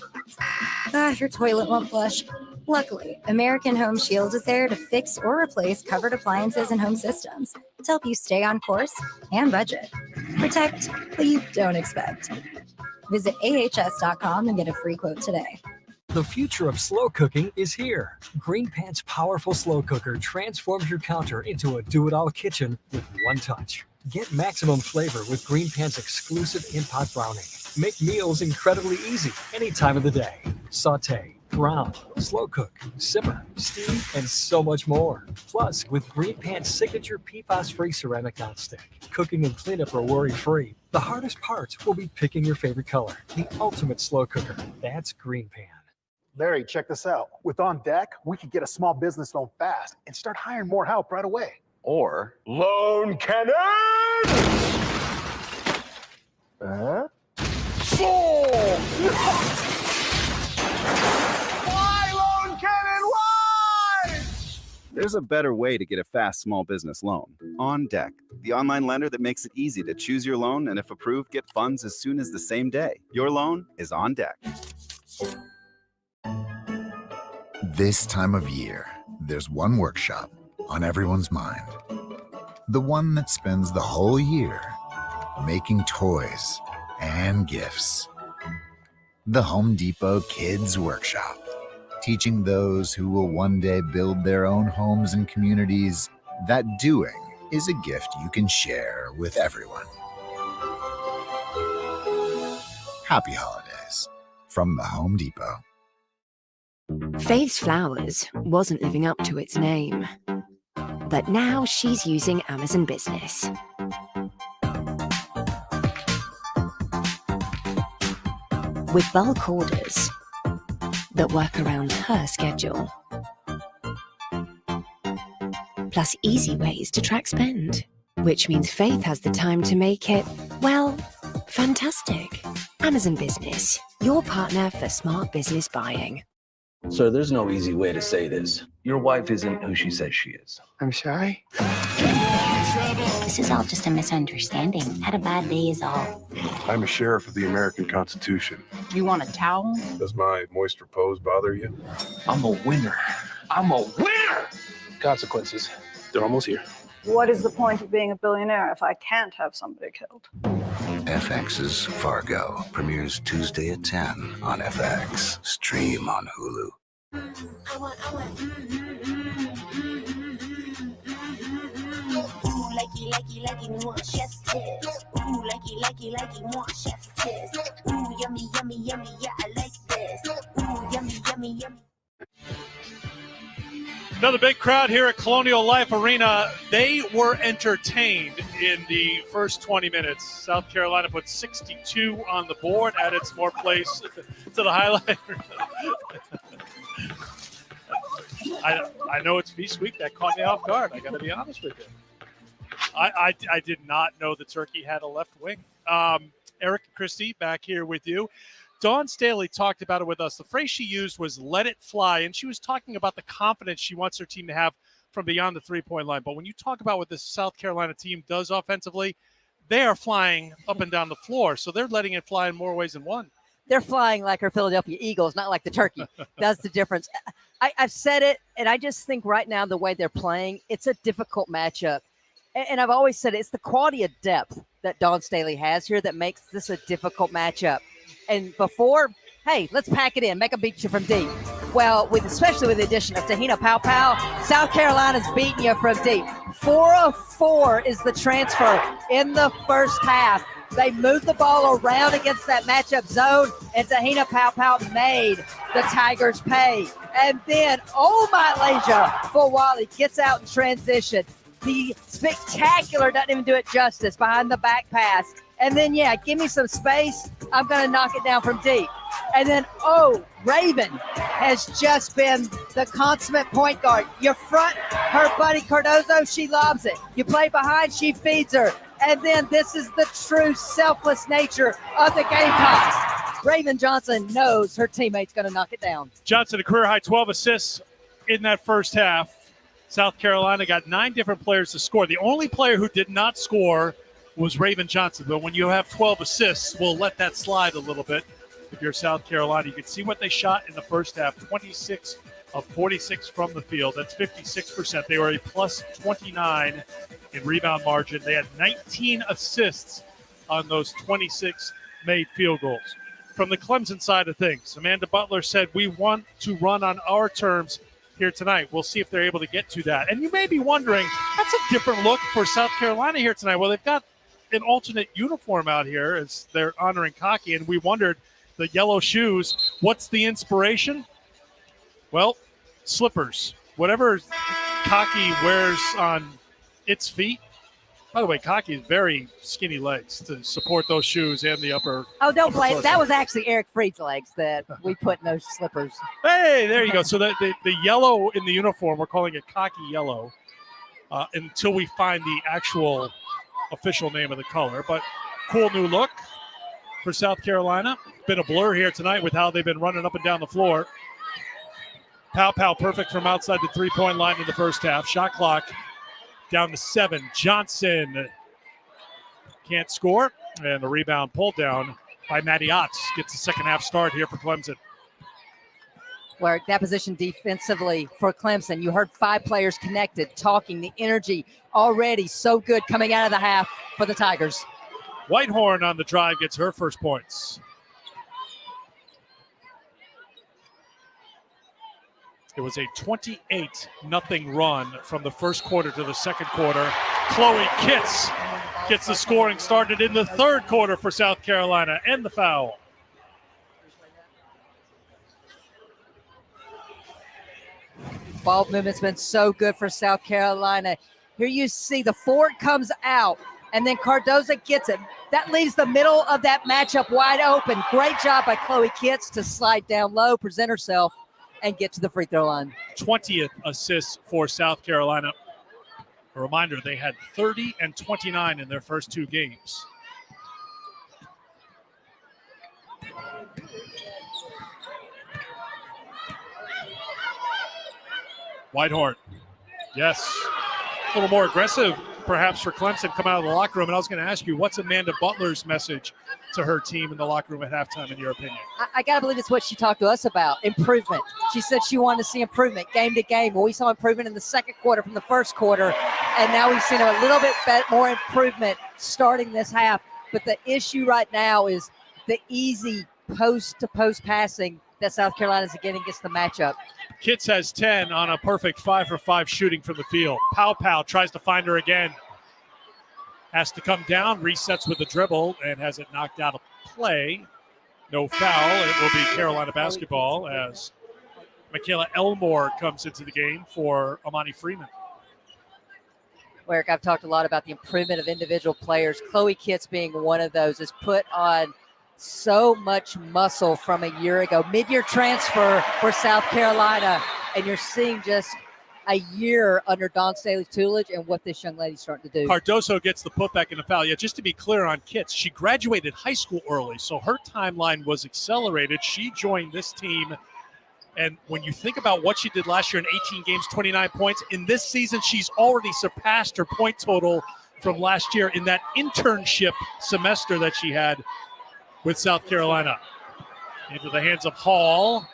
Your toilet won't flush. Luckily, American Home Shield is there to fix or replace covered appliances and home systems to help you stay on course and budget. Protect what you don't expect. Visit ahs.com and get a free quote today. The future of slow cooking is here. Green Pant's powerful slow cooker transforms your counter into a do-it-all kitchen with one touch. Get maximum flavor with Green Pan's exclusive in-pot browning. Make meals incredibly easy any time of the day. Saute, brown, slow cook, simmer, steam, and so much more. Plus, with Green Pan's signature PFAS-free ceramic nonstick, cooking and cleanup are worry-free. The hardest part will be picking your favorite color. The ultimate slow cooker. That's Green Pan. Larry, check this out. With On Deck, we could get a small business loan fast and start hiring more help right away. Or loan cannon! Why, Loan Cannon? Why? There's a better way to get a fast small business loan. On Deck, the online lender that makes it easy to choose your loan and, if approved, get funds as soon as the same day. Your loan is on deck. This time of year, there's one workshop on everyone's mind. The one that spends the whole year making toys and gifts. The Home Depot Kids Workshop, teaching those who will one day build their own homes and communities that doing is a gift you can share with everyone. Happy holidays from the Home Depot. Faith's Flowers wasn't living up to its name, but now she's using Amazon Business. With bulk orders that work around her schedule, plus easy ways to track spend, which means Faith has the time to make it, well, fantastic. Amazon Business, your partner for smart business buying. Sir, there's no easy way to say this. Your wife isn't who she says she is. I'm sorry? This is all just a misunderstanding. Had a bad day is all. I'm a sheriff of the American Constitution. You want a towel? Does my moisture pose bother you? I'm a winner. I'm a winner! Consequences. They're almost here. What is the point of being a billionaire if I can't have somebody killed? FX's Fargo premieres Tuesday at 10 on FX. Stream on Hulu. Like you want chef's kiss. Ooh, like you want chef's kiss. Ooh, yummy, yeah, I like this. Ooh, yummy. Another big crowd here at Colonial Life Arena. They were entertained in the first 20 minutes. South Carolina put 62 on the board, added some more plays to the highlight. I know it's Feast Week. That caught me off guard. I got to be honest with you. I did not know the Turkey had a left wing. Eric and Christy back here with you. Dawn Staley talked about it with us. The phrase she used was "let it fly," and she was talking about the confidence she wants her team to have from beyond the three-point line. But when you talk about what this South Carolina team does offensively, they are flying up and down the floor, so they're letting it fly in more ways than one. They're flying like our Philadelphia Eagles, not like the Turkey. That's the difference. I've said it, and I just think right now the way they're playing, it's a difficult matchup. And I've always said it's the quality of depth that Dawn Staley has here that makes this a difficult matchup. And before, hey, let's pack it in, make them beat you from deep. Well, especially with the addition of Tahina Paopao, South Carolina's beating you from deep. 4 of 4 is the transfer in the first half. They moved the ball around against that matchup zone, and Tahina Paopao made the Tigers pay. And then, oh my Leisure, Fawali gets out in transition. The spectacular doesn't even do it justice behind the back pass. And then, give me some space. I'm going to knock it down from deep. And then, Raven has just been the consummate point guard. You front her buddy Cardozo, she lobs it. You play behind, she feeds her. And then this is the true selfless nature of the Gamecocks. Raven Johnson knows her teammate's going to knock it down. Johnson, a career-high 12 assists in that first half. South Carolina got 9 different players to score. The only player who did not score was Raven Johnson. But when you have 12 assists, we'll let that slide a little bit. If you're South Carolina, you can see what they shot in the first half, 26 of 46 from the field. That's 56%. They were a plus 29 in rebound margin. They had 19 assists on those 26 made field goals. From the Clemson side of things, Amanda Butler said, "We want to run on our terms here tonight. We'll see if they're able to get to that. And you may be wondering, that's a different look for South Carolina here tonight. Well, they've got an alternate uniform out here as they're honoring Cocky, and we wondered, the yellow shoes, what's the inspiration? Well, slippers. Whatever Cocky wears on its feet. By the way, Cocky has very skinny legs to support those shoes and the upper. Oh, don't blame it. That was actually Eric Freed's legs that we put in those slippers. Hey, there you go. So the yellow in the uniform, we're calling it Cocky yellow until we find the actual official name of the color. But cool new look for South Carolina. Been a blur here tonight with how they've been running up and down the floor. Pow perfect from outside the three-point line in the first half. Shot clock down to 7. Johnson can't score, and the rebound pulled down by Matty Otts. Gets the second half start here for Clemson. Where that position defensively for Clemson, you heard 5 players connected, talking, the energy already so good coming out of the half for the Tigers. Whitehorn on the drive gets her first points. It was a 28-0 run from the first quarter to the second quarter. Chloe Kitts gets the scoring started in the third quarter for South Carolina, and the foul. Ball movement's been so good for South Carolina. Here you see the forward comes out, and then Cardozo gets it. That leaves the middle of that matchup wide open. Great job by Chloe Kitts to slide down low, present herself, and get to the free throw line. 20th assist for South Carolina. A reminder, they had 30 and 29 in their first 2 games. Whitehorn, yes, a little more aggressive perhaps for Clemson come out of the locker room. And I was going to ask you, what's Amanda Butler's message to her team in the locker room at halftime, in your opinion? I got to believe it's what she talked to us about, improvement. She said she wanted to see improvement game to game. Well, we saw improvement in the second quarter from the first quarter, and now we've seen a little bit more improvement starting this half. But the issue right now is the easy post-to-post passing that South Carolina is getting against the matchup. Kitts has 10 on a perfect 5-for-5 shooting from the field. Pow tries to find her again. Has to come down, resets with a dribble, and has it knocked out of play. No foul. It will be Carolina basketball as Michaela Elmore comes into the game for Amani Freeman. Eric, I've talked a lot about the improvement of individual players. Chloe Kitts being one of those has put on so much muscle from a year ago. Mid-year transfer for South Carolina, and you're seeing just a year under Dawn Staley's tutelage and what this young lady's starting to do. Cardozo gets the putback and the foul. Yeah, just to be clear on Kitts, she graduated high school early, so her timeline was accelerated. She joined this team, and when you think about what she did last year in 18 games, 29 points, in this season she's already surpassed her point total from last year in that internship semester that she had with South Carolina. Into the hands of Hall,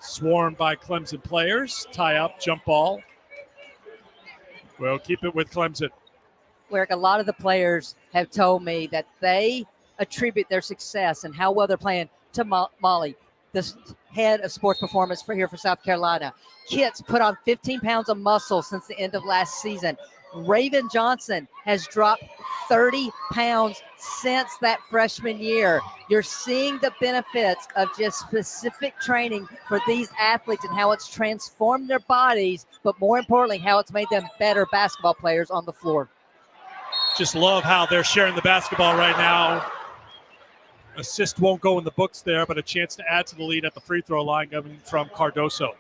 swarmed by Clemson players. Tie up, jump ball. We'll keep it with Clemson. Eric, a lot of the players have told me that they attribute their success and how well they're playing to Molly, the head of sports performance here for South Carolina. Kitts put on 15 pounds of muscle since the end of last season. Raven Johnson has dropped 30 pounds since that freshman year. You're seeing the benefits of just specific training for these athletes and how it's transformed their bodies, but more importantly, how it's made them better basketball players on the floor. Just love how they're sharing the basketball right now. Assist won't go in the books there, but a chance to add to the lead at the free throw line coming from Cardozo.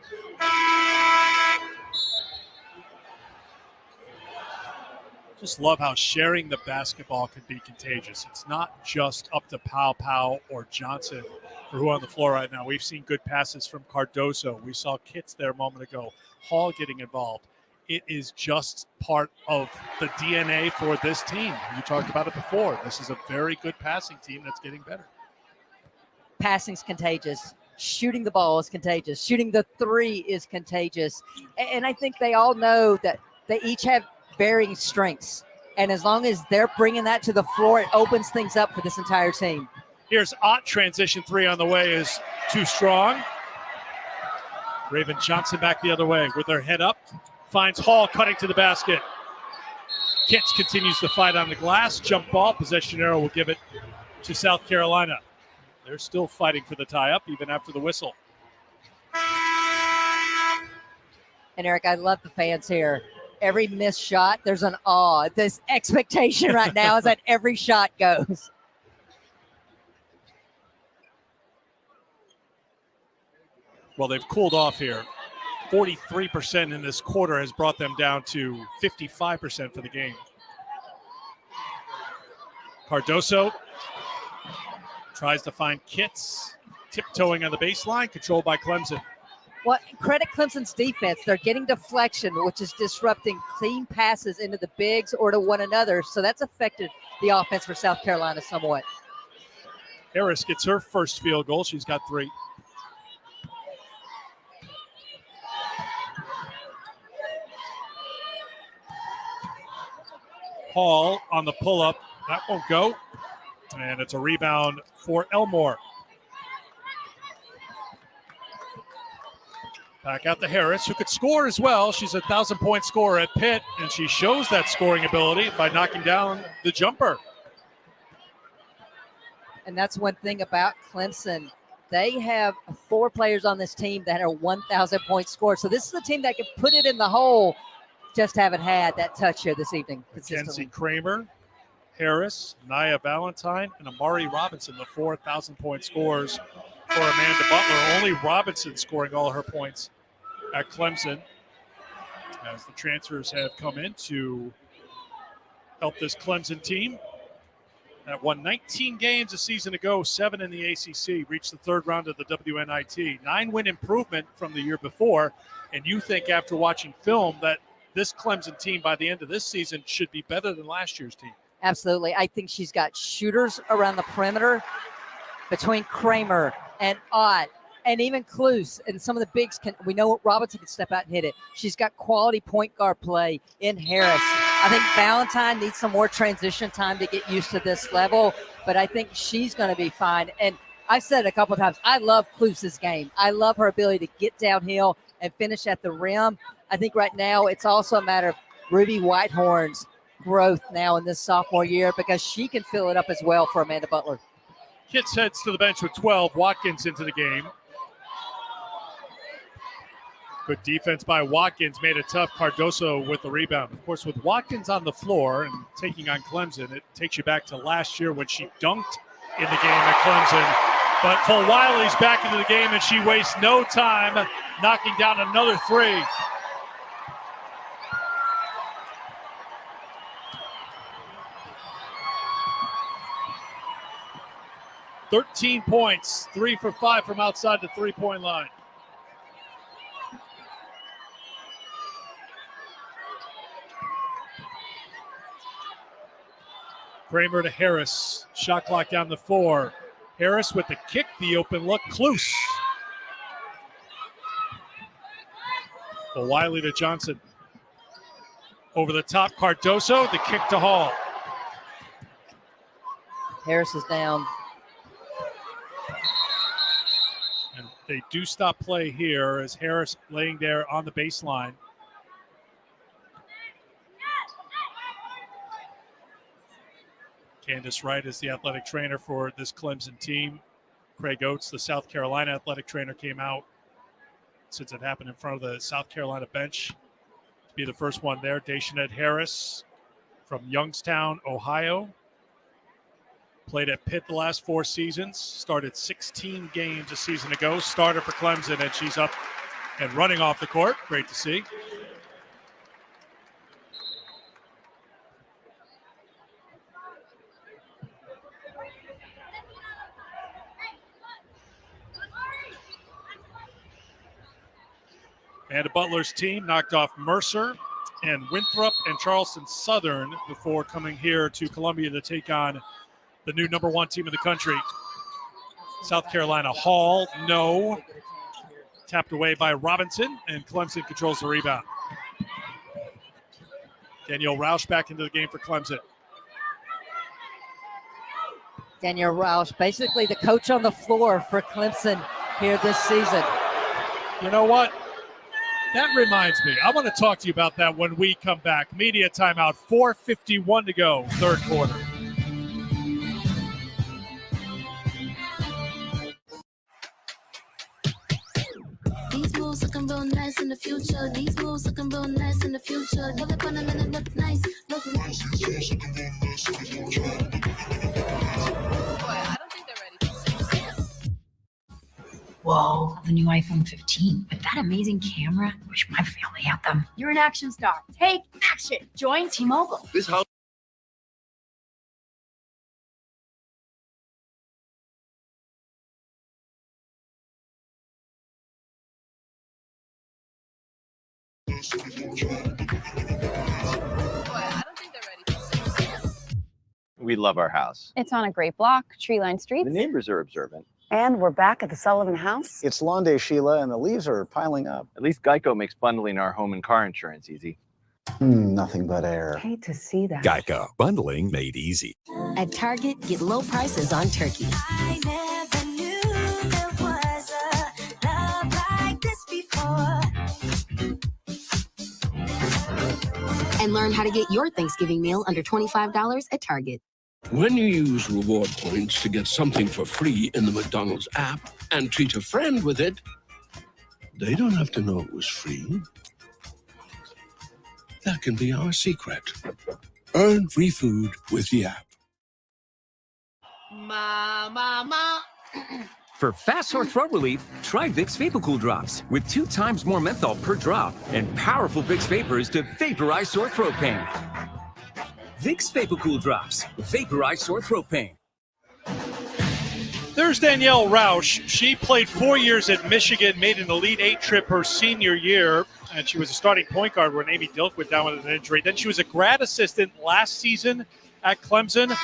Just love how sharing the basketball can be contagious. It's not just up to Pow or Johnson for who are on the floor right now. We've seen good passes from Cardozo. We saw Kitts there a moment ago. Hall getting involved. It is just part of the DNA for this team. You talked about it before. This is a very good passing team that's getting better. Passing's contagious. Shooting the ball is contagious. Shooting the three is contagious. And I think they all know that they each have varying strengths. And as long as they're bringing that to the floor, it opens things up for this entire team. Here's Ott, transition three on the way is too strong. Raven Johnson back the other way with her head up. Finds Hall cutting to the basket. Kitts continues to fight on the glass. Jump ball. Possession arrow will give it to South Carolina. They're still fighting for the tie-up even after the whistle. And Eric, I love the fans here. Every missed shot, there's an awe. This expectation right now is that every shot goes. Well, they've cooled off here. 43% in this quarter has brought them down to 55% for the game. Cardoso tries to find Kitts, tiptoeing on the baseline, controlled by Clemson. Well, credit Clemson's defense. They're getting deflection, which is disrupting clean passes into the bigs or to one another. So that's affected the offense for South Carolina somewhat. Harris gets her first field goal. She's got 3. Hall on the pull-up. That won't go. And it's a rebound for Elmore. Back out to Harris, who could score as well. She's a 1,000-point scorer at Pitt, and she shows that scoring ability by knocking down the jumper. And that's one thing about Clemson. They have 4 players on this team that are 1,000-point scorers. So this is a team that can put it in the hole, just haven't had that touch here this evening. Mackenzie Kramer, Harris, Nia Valentine, and Amari Robinson, the 4 1,000-point scorers for Amanda Butler. Only Robinson scoring all her points at Clemson, as the transfers have come in to help this Clemson team that won 19 games a season ago, 7 in the ACC, reached the 3rd round of the WNIT. 9-win improvement from the year before, and you think after watching film that this Clemson team by the end of this season should be better than last year's team. Absolutely. I think she's got shooters around the perimeter between Kramer and Ott and even Kluse, and some of the bigs we know Robinson can step out and hit it. She's got quality point guard play in Harris. I think Valentine needs some more transition time to get used to this level, but I think she's going to be fine. And I've said it a couple of times, I love Kluse's game. I love her ability to get downhill and finish at the rim. I think right now it's also a matter of Ruby Whitehorn's growth now in this sophomore year, because she can fill it up as well for Amanda Butler. Kitts heads to the bench with 12. Watkins into the game. Good defense by Watkins, made it tough. Cardoso with the rebound. Of course, with Watkins on the floor and taking on Clemson, it takes you back to last year when she dunked in the game at Clemson. But Fulwiley's back into the game, and she wastes no time knocking down another 3. "13 points, 3 for 5 from outside the three-point line." Kramer to Harris. Shot clock down to 4. Harris with the kick, the open look. Kluse. Wiley to Johnson. Over the top, Cardoso. The kick to Hall. Harris is down. And they do stop play here as Harris laying there on the baseline. Candace Wright is the athletic trainer for this Clemson team. Craig Oates, the South Carolina athletic trainer, came out since it happened in front of the South Carolina bench to be the first one there. Daishanette Harris from Youngstown, Ohio. Played at Pitt the last 4 seasons. Started 16 games a season ago. Starter for Clemson, and she's up and running off the court. Great to see. Amanda Butler's team knocked off Mercer and Winthrop and Charleston Southern before coming here to Columbia to take on the new number 1 team in the country. South Carolina. Hall, no. Tapped away by Robinson, and Clemson controls the rebound. Danielle Roush back into the game for Clemson. Danielle Roush, basically the coach on the floor for Clemson here this season. You know what? That reminds me. I want to talk to you about that when we come back. Media timeout, 4:51 to go, third quarter. These moves looking real nice in the future. These moves looking real nice in the future. Pull up on them and it look nice. Look nice. Whoa, the new iPhone 15 with that amazing camera. Wish my family had them. You're an action star. Take action. Join T-Mobile. This house. We love our house. It's on a great block, tree-lined streets. The neighbors are observant. And we're back at the Sullivan house. It's lawn day, Sheila, and the leaves are piling up. At least Geico makes bundling our home and car insurance easy. Nothing but air. Hate to see that. Geico. Bundling made easy. At Target, get low prices on turkey. I never knew there was a love like this before. And learn how to get your Thanksgiving meal under $25 at Target. When you use reward points to get something for free in the McDonald's app and treat a friend with it, they don't have to know it was free. That can be our secret. Earn free food with the app. For fast sore throat relief, try Vicks VapoCool Drops with 2 times more menthol per drop and powerful Vicks vapors to vaporize sore throat pain. Vicks VapoCool Drops, vaporize sore throat pain. There's Danielle Roush. She played 4 years at Michigan, made an Elite 8 trip her senior year, and she was a starting point guard when Amy Dilk went down with an injury. Then she was a grad assistant last season at Clemson,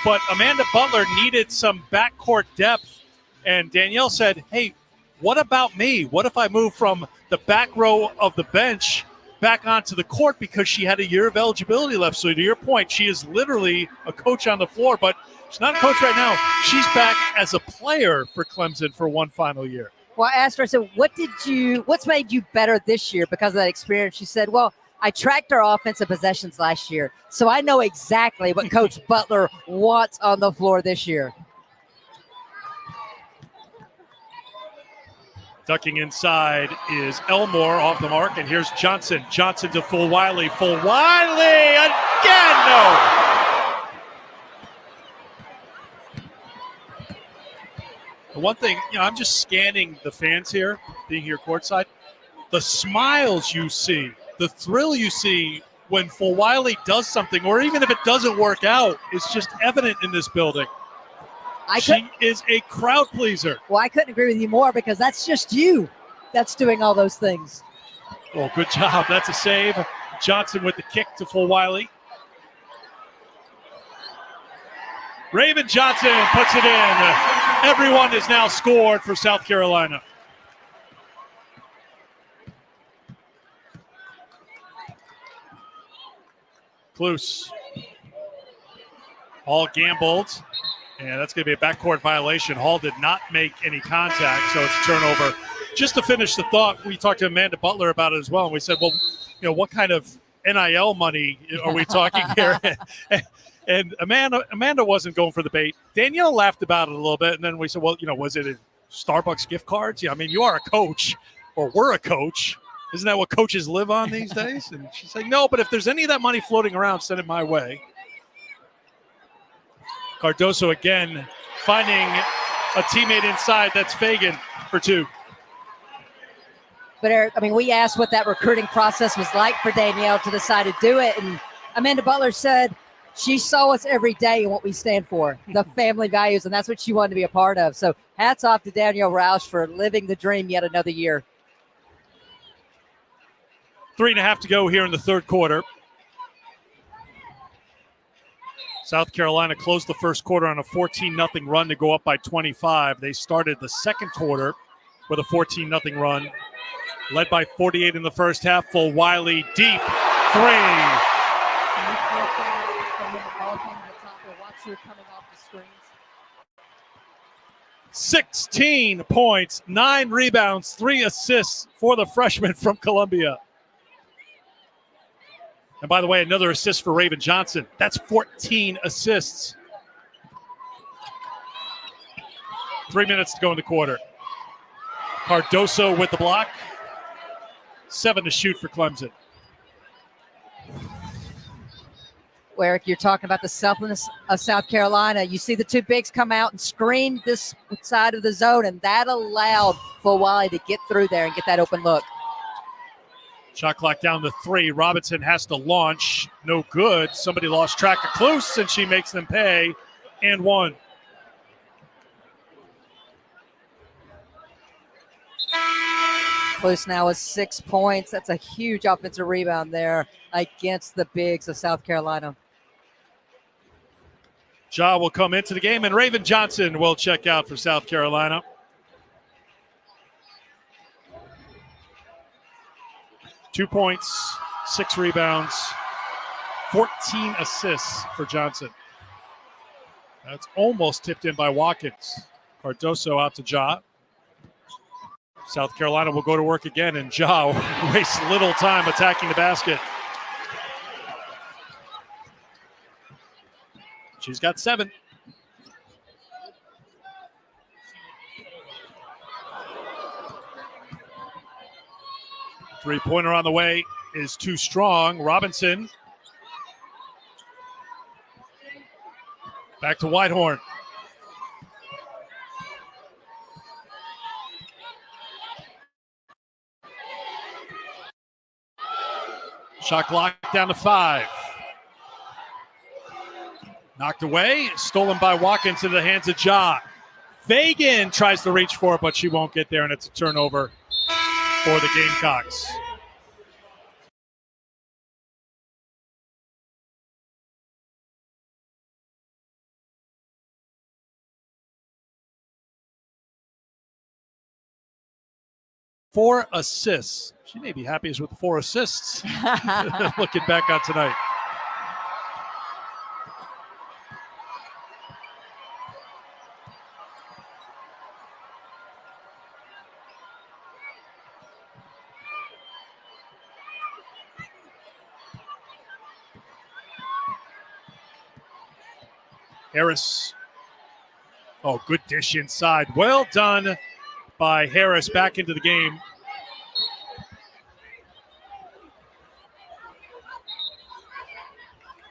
but Amanda Butler needed some backcourt depth, and Danielle said, hey, what about me? What if I move from the back row of the bench back onto the court, because she had a year of eligibility left. So to your point, she is literally a coach on the floor, but she's not a coach right now. She's back as a player for Clemson for one final year. Well, I asked her, I said, what's made you better this year because of that experience? She said, well, I tracked our offensive possessions last year, so I know exactly what Coach Butler wants on the floor this year. Ducking inside is Elmore off the mark, and here's Johnson. Johnson to Fulwiley. Fulwiley again, no! The one thing, I'm just scanning the fans here, being here courtside. The smiles you see, the thrill you see when Fulwiley does something, or even if it doesn't work out, is just evident in this building. She is a crowd pleaser. Well, I couldn't agree with you more because that's just you that's doing all those things. Well, good job. That's a save. Johnson with the kick to Fulwiley. Raven Johnson puts it in. Everyone has now scored for South Carolina. Kluse. Hall gambled. And that's going to be a backcourt violation. Hall did not make any contact, so it's a turnover. Just to finish the thought, we talked to Amanda Butler about it as well, and we said, well, what kind of NIL money are we talking here? And Amanda wasn't going for the bait. Danielle laughed about it a little bit, and then we said, well, was it Starbucks gift cards? Yeah, I mean, you are a coach, or we're a coach. Isn't that what coaches live on these days? And she's like, no, but if there's any of that money floating around, send it my way. Cardoso again finding a teammate inside. That's Fagan for 2. But Eric, we asked what that recruiting process was like for Danielle to decide to do it. And Amanda Butler said she saw us every day and what we stand for, the family values, and that's what she wanted to be a part of. So hats off to Danielle Roush for living the dream yet another year. 3.5 to go here in the third quarter. South Carolina closed the first quarter on a 14-0 run to go up by 25. They started the second quarter with a 14-0 run, led by 48 in the first half. Fulwiley deep 3. 16 points, 9 rebounds, 3 assists for the freshman from Columbia. And by the way, another assist for Raven Johnson. That's 14 assists. 3 minutes to go in the quarter. Cardoso with the block. 7 to shoot for Clemson. Eric, you're talking about the selflessness of South Carolina. You see the two bigs come out and screen this side of the zone, and that allowed Fawali to get through there and get that open look. Shot clock down to 3. Robinson has to launch. No good. Somebody lost track of Klose, and she makes them pay. And 1. Klose now with 6 points. That's a huge offensive rebound there against the bigs of South Carolina. Ja will come into the game, and Raven Johnson will check out for South Carolina. Two points, 6 rebounds, 14 assists for Johnson. That's almost tipped in by Watkins. Cardoso out to Ja. South Carolina will go to work again, and Ja wastes little time attacking the basket. She's got 7. Three-pointer on the way is too strong. Robinson. Back to Whitehorn. Shot clock down to 5. Knocked away, stolen by Watkins into the hands of Ja. Fagan tries to reach for it, but she won't get there, and it's a turnover for the Gamecocks. Four assists. She may be happiest with the 4 assists. Looking back on tonight. Harris. Oh, good dish inside. Well done by Harris back into the game.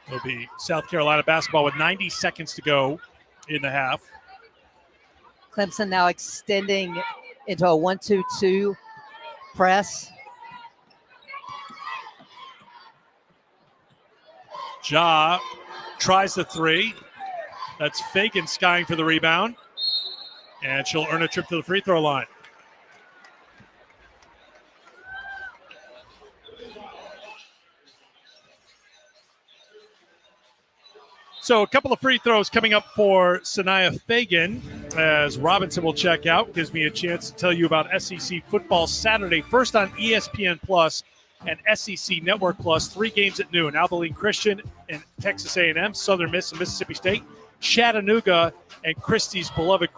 It'll be South Carolina basketball with 90 seconds to go in the half. Clemson now extending into a 1-2-2 press. Ja tries the 3. That's Fagan skying for the rebound. And she'll earn a trip to the free throw line. So a couple of free throws coming up for Sanaya Fagan as Robinson will check out. Gives me a chance to tell you about SEC football Saturday. First on ESPN Plus and SEC Network Plus. 3 games at noon. Abilene Christian and Texas A&M, Southern Miss and Mississippi State, Chattanooga and Christie's beloved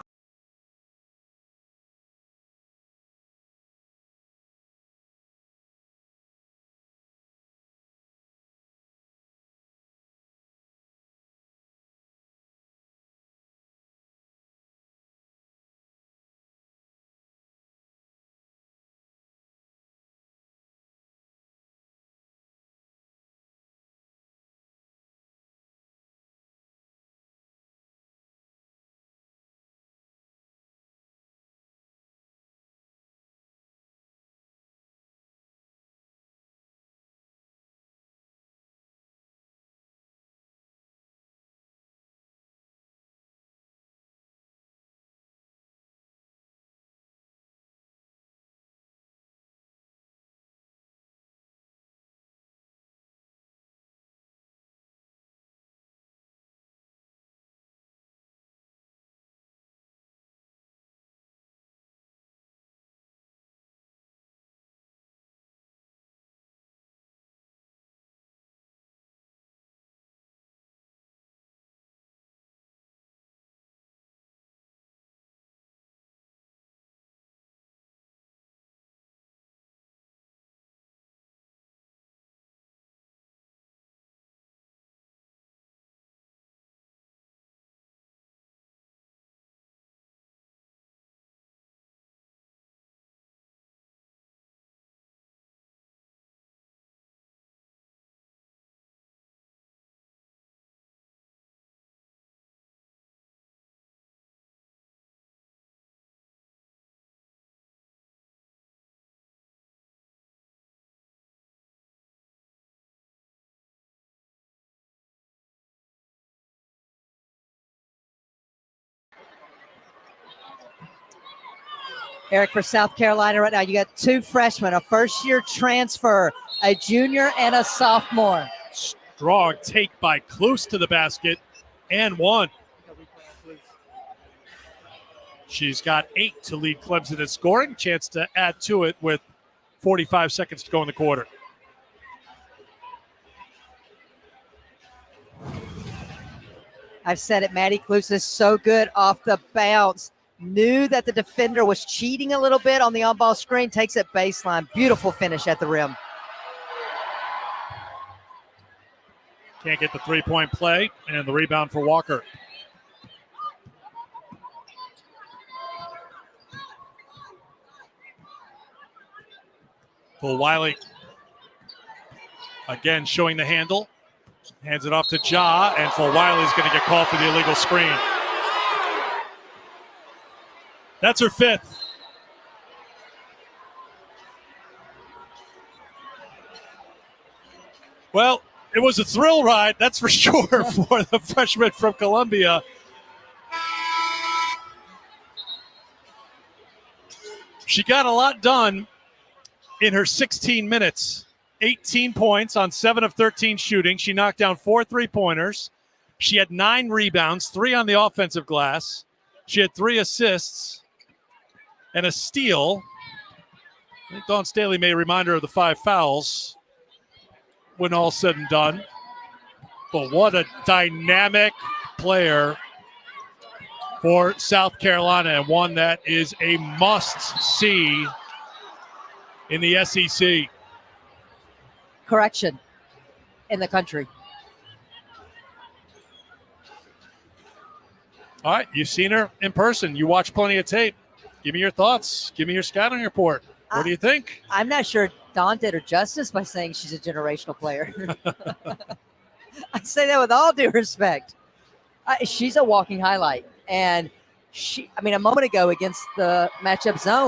Eric, for South Carolina right now, you got two freshmen, a first-year transfer, a junior, and a sophomore. Strong take by Kluse to the basket and one. She's got 8 to lead Clemson in scoring. Chance to add to it with 45 seconds to go in the quarter. I've said it, Maddie Kluse is so good off the bounce. Knew that the defender was cheating a little bit on the on-ball screen. Takes it baseline. Beautiful finish at the rim. Can't get the three-point play, and the rebound for Walker. Full Wiley again showing the handle. Hands it off to Ja, and Full Wiley's going to get called for the illegal screen. That's her 5th. Well, it was a thrill ride, that's for sure, for the freshman from Columbia. She got a lot done in her 16 minutes. 18 points on 7 of 13 shooting. She knocked down 4 3-pointers. She had 9 rebounds, 3 on the offensive glass. She had 3 assists and a steal. I think Dawn Staley may remind her of the 5 fouls when all said and done. But what a dynamic player for South Carolina, and one that is a must-see in the SEC. Correction, in the country. All right, you've seen her in person. You watch plenty of tape. Give me your thoughts. Give me your scouting report. What do you think? I'm not sure Dawn did her justice by saying she's a generational player. I say that with all due respect. She's a walking highlight. And a moment ago against the matchup zone,